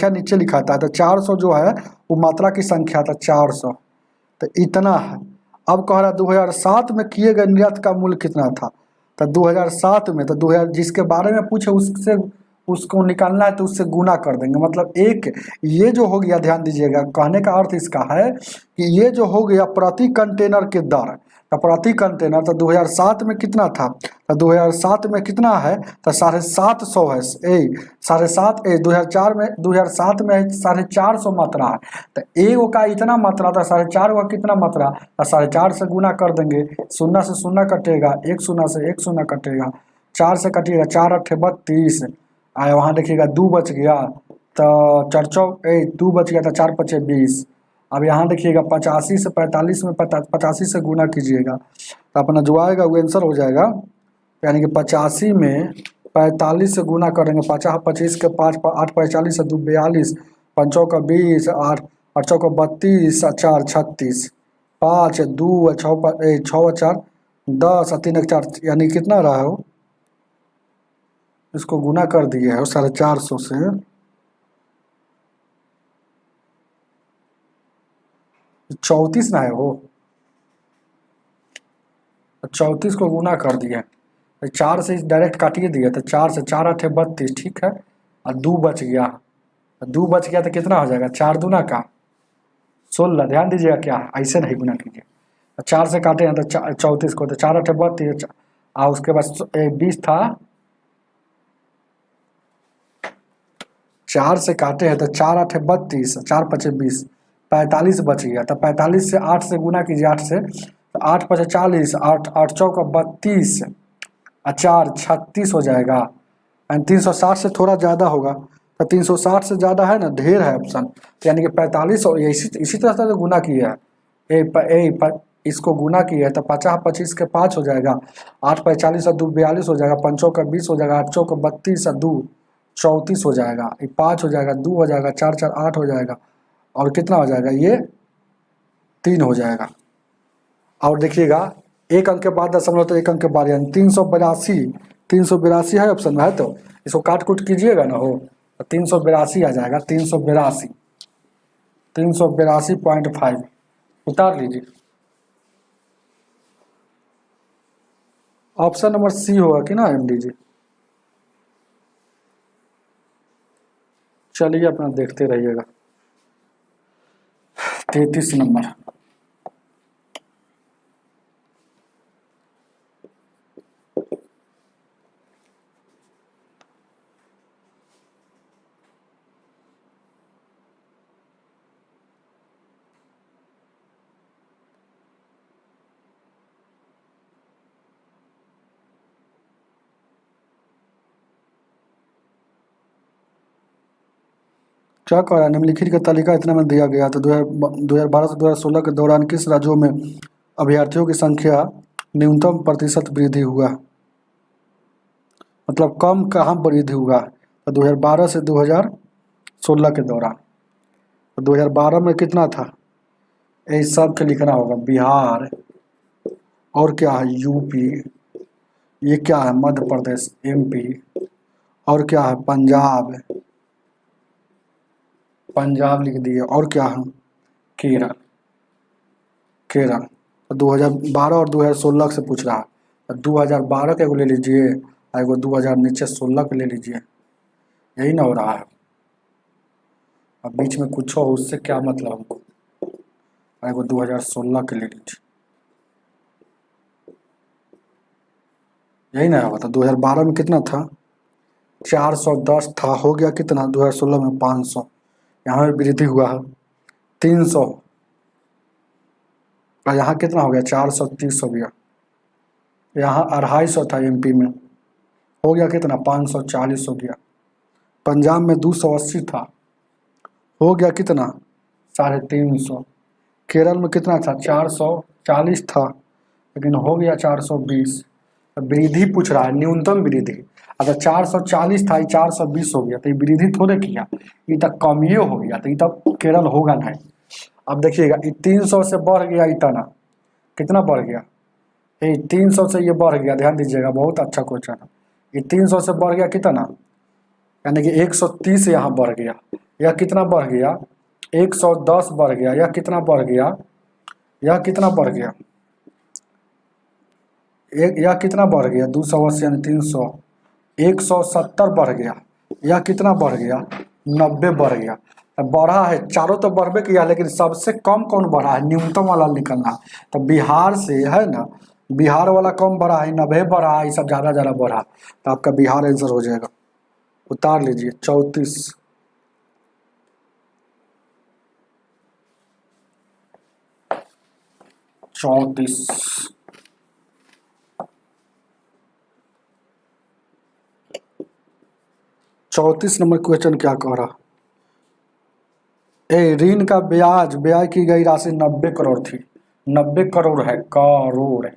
नीचे लिखा था, तो 400 जो है वो मात्रा की संख्या था 400, तो इतना है। अब कह रहा 2007 में किए गए निर्यात का मूल्य कितना था, तो 2007 में, तो 2000 जिसके बारे में पूछे उससे उसको निकालना है तो उससे गुना कर देंगे, मतलब एक ये जो हो गया, ध्यान दीजिएगा, कहने का अर्थ इसका है कि ये जो हो गया प्रति कंटेनर के दर, तो प्रति कंटेनर, तो 2007 में कितना था, तो 2007 में कितना है, तो 750 है, 7.5, 2004 में 2007 में 450 मात्रा है, तो ए का इतना मात्रा था, 4.5 का कितना मात्रा, तो 4.5 से गुना कर देंगे, 0 से 0 कटेगा, 1 0 से 1 0 कटेगा, 4 से कटेगा, 4 8 32, आया वहाँ देखिएगा 2 बच गया, तो 2 बच गया, तो 4 5 20। अब यहाँ देखिएगा 85 से 45 में 85 से गुना कीजिएगा, तो अपना जो आएगा वो आंसर हो जाएगा, यानी कि 85 में 45 से गुना करेंगे, 50 25 के 5 8 45 2 42, 5 का 20, 8 8 का 32, 4 36, 5 2 6 4 10, 3 4, यानी कितना रहा हो, इसको गुना कर दिए है 450 से, चौंतीस ना है वो, 34 को गुना कर दिए, 4 से डायरेक्ट काटिए दिए, तो 4 से 4 8 32, ठीक है, और 2 बच गया, 2 बच गया तो कितना हो जाएगा, 4 दूना का 16, ध्यान दीजिएगा, क्या ऐसे नहीं गुना कीजिए, 4 से काटे हैं तो 34 को, तो 4 8 32, और उसके बाद 20 था, 4 से काटे हैं तो 4 8 32, 4 5 20, 45 बच गया, तो 45 से 8 से गुना कीजिए, 8 से, तो 8 5 40, 8 8 चौका 32, 4 36 हो जाएगा, 360 से थोड़ा ज़्यादा होगा, तो 360 से ज़्यादा है ना, ढेर है ऑप्शन, तो यानी कि 45, और इसी तरह से गुना किया है, इसको गुना किया है, तो 50 25 के 5 हो जाएगा, 8 45 और 2 42 हो जाएगा, 5 का 20 हो जाएगा, 8 का 32 और 2 34 हो जाएगा, 5 हो जाएगा, 2 हो जाएगा, 4 4 8 हो जाएगा, और कितना हो जाएगा, ये 3 हो जाएगा। और देखिएगा 1 अंक के बाद दशमलव, तो 1 अंक के बाद, यानी 382 है ऑप्शन में, है तो इसको काट कूट कीजिएगा ना हो, तो 382 आ जाएगा, 382.5 उतार लीजिए, ऑप्शन नंबर सी होगा कि ना एमडी जी। चलिए अपना देखते रहिएगा, 33 नंबर, क्या कह रहा है, निम्नलिखित का तालिका इतना में दिया गया, तो 2012 से 2016 के दौरान किस राज्यों में अभ्यर्थियों की संख्या न्यूनतम प्रतिशत वृद्धि हुआ, मतलब कम कहाँ वृद्धि हुआ, तो 2012 से 2016 के दौरान, तो 2012 में कितना था, ये सब के लिखना होगा, बिहार, और क्या है यूपी, ये क्या है मध्य प्रदेश एमपी, और क्या है पंजाब लिख दिए, और क्या है केरल। तो 2012 और 2016 से पूछ रहा है, तो 2012 के ले लीजिए, एगो 2000 नीचे 16 के ले लीजिए, यही ना हो रहा है। अब बीच में कुछ हो उससे क्या मतलब हमको, एगो 2016 के ले लीजिए, यही ना होगा। तो 2012 में कितना था, 410 था, हो गया कितना 2016 में 500, यहाँ में वृद्धि हुआ है 300, और यहाँ कितना हो गया 430 हो गया। यहाँ 250 था एमपी में, हो गया कितना 540 हो गया। पंजाब में 280 था, हो गया कितना 350। केरल में कितना था 440 था, लेकिन हो गया 420। वृद्धि पूछ रहा है, न्यूनतम वृद्धि। अगर 440 था, 420 हो गया, तो ये वृद्धि थोड़े किया, ये तक कमिए हो गया, तो ये तब केरल होगा नहीं। अब देखिएगा, ये 300 से बढ़ गया इतना, कितना बढ़ गया, ये 300 से ये बढ़ गया, ध्यान दीजिएगा, बहुत अच्छा क्वेश्चन है। ये 300 से बढ़ गया कितना, यानी कि 130 यहाँ बढ़ गया। यह कितना बढ़ गया 110 बढ़ गया। यह कितना बढ़ गया, यह कितना बढ़ गया, यह कितना बढ़ गया 280 यानी 300, 170 बढ़ गया। यह कितना बढ़ गया 90 बढ़ गया। बढ़ा है, चारों तो बढ़बे किया, लेकिन सबसे कम कौन बढ़ा है, न्यूनतम वाला निकलना। तो बिहार से है ना, बिहार वाला कम बढ़ा है, 90 बढ़ा है, ये सब ज़्यादा बढ़ा, तो आपका बिहार आंसर हो जाएगा। उतार लीजिए 34। चौंतीस नंबर क्वेश्चन क्या कह रहा, ऋण का ब्याज ब्याज की गई राशि 90 करोड़ थी। 90 करोड़ है, करोड़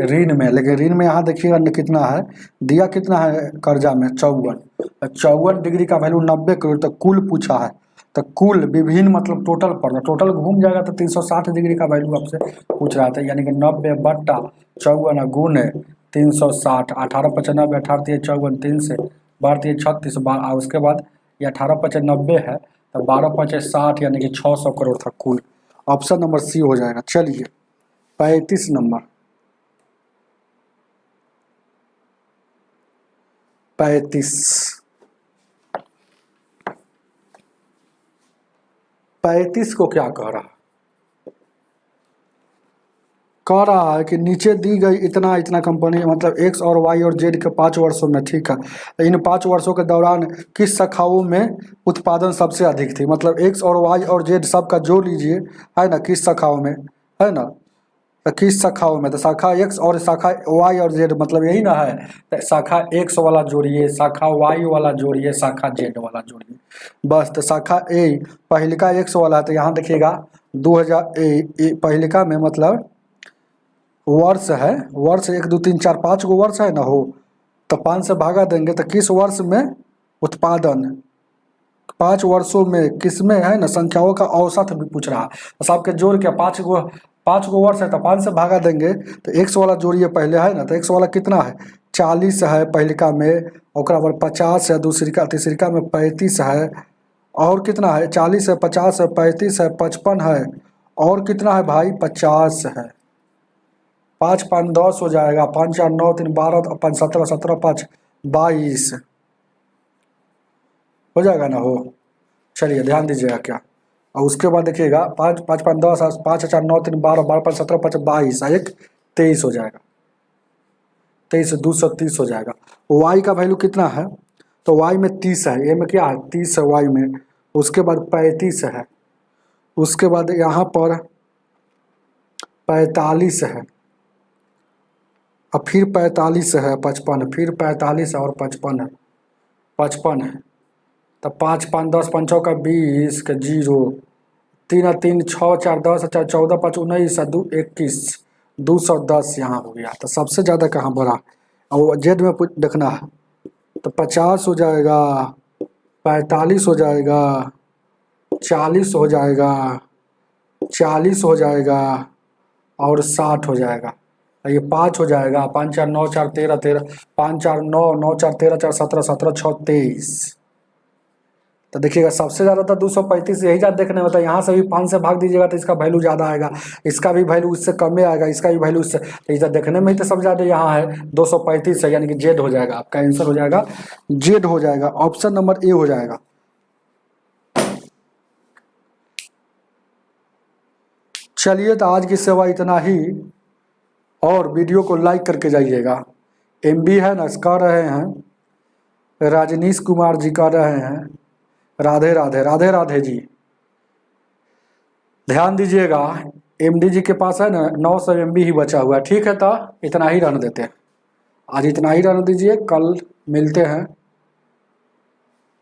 ऋण में, लेकिन ऋण में यहाँ देखिएगा कितना है, दिया कितना है कर्जा में 54 डिग्री का वैल्यू 90 करोड़। तो कुल पूछा है, तो कुल विभिन्न मतलब टोटल पर, टोटल घूम जाएगा तो 360 डिग्री का वैल्यू आपसे पूछ रहा था, यानी कि 90 बट्टा 54 गुने 360, 18 95 18 54 3 से 12 36, उसके बाद ये 18 95 है, तो 12 5 60, यानी कि 600 करोड़ था कुल। ऑप्शन नंबर सी हो जाएगा। चलिए 35 नंबर, 35 को क्या कह रहा है कि नीचे दी गई इतना इतना कंपनी, मतलब एक्स और वाई और जेड के 5 वर्षों में, ठीक है, इन 5 वर्षों के दौरान किस शाखाओं में उत्पादन सबसे अधिक थी। मतलब एक्स और वाई और जेड सबका जोड़ लीजिए, है ना, किस शाखाओं में, है ना, तो किस शाखाओं में, तो शाखा एक्स और शाखा वाई और जेड, मतलब यही ना है, तो शाखा एक्स वाला जोड़िए, शाखा वाई वाला जोड़िए, शाखा जेड वाला जोड़िए, बस। तो शाखा ए पहलिका एक्स वाला है, तो यहाँ देखिएगा 2000 पहलिका में मतलब वर्ष है, वर्ष 1 2 3 4 5 गो वर्ष है ना, हो तो 5 से भागा देंगे, तो किस वर्ष में उत्पादन, 5 वर्षों में किस में, है ना, संख्याओं का औसत भी पूछ रहा है, तो सबके जोड़ के 5 गो वर्ष है, तो 5 से भागा देंगे, तो एक्स वाला जोड़िए पहले, है ना, तो एक्स वाला कितना है 40 है पहलिका में, और बाद 50 है दूसरिका, तीसरिका में 35 है, और कितना है 40 है 50 है 35 है 55 है, और कितना है भाई 50 है। 5 5 10 हो जाएगा, 5 4 9 3 12, 5 17 17 5 22 हो जाएगा ना, हो। चलिए ध्यान दीजिएगा क्या, और उसके बाद देखिएगा 5 5 5 10, 5 4 9 3 12 12 5 17 5 22, 1 23 हो जाएगा, 23 230 हो जाएगा। वाई का वैल्यू कितना है, तो वाई में 30 है, ए में क्या है 30 है वाई में, उसके बाद 35 है, उसके बाद यहाँ पर 45 है, और फिर 45 है 55, फिर 45 है और 55 है, 55 है, तो 5 5 10 5 का 20 का 0, 3 3 6 4 10 4 14 5 19 2 21, 210 यहाँ हो गया। तो सबसे ज़्यादा कहाँ बढ़ा, और जेड में देखना है, तो 50 हो जाएगा, 45 हो जाएगा, 40 हो जाएगा, 40 हो जाएगा, और 60 हो जाएगा। ये 5 हो जाएगा, 5 4 9 4 13 13, 5 4 9 9 4 13 4 17 17 6 23, तो देखिएगा सबसे ज़्यादा तो 235 यही ज़्यादा देखने में होता है। यहाँ से भी 5 से भाग दीजिएगा तो इसका वैल्यू ज़्यादा आएगा, इसका भी वैल्यू उससे कम में आएगा, इसका भी वैल्यू उससे, तो इधर देखने में ही तो सबसे ज़्यादा यहाँ है 235 है, यानी कि जेड हो जाएगा, आपका आंसर हो जाएगा जेड हो जाएगा, ऑप्शन नंबर ए हो जाएगा। चलिए तो आज की सेवा इतना ही, और वीडियो को लाइक करके जाइएगा। एमबी है ना, कर रहे हैं राजनीश कुमार जी कर रहे हैं, राधे राधे राधे राधे जी। ध्यान दीजिएगा एमडी जी के पास है ना 900 MB ही बचा हुआ है। ठीक है तो इतना ही रहने देते हैं, आज इतना ही रहने दीजिए, कल मिलते हैं।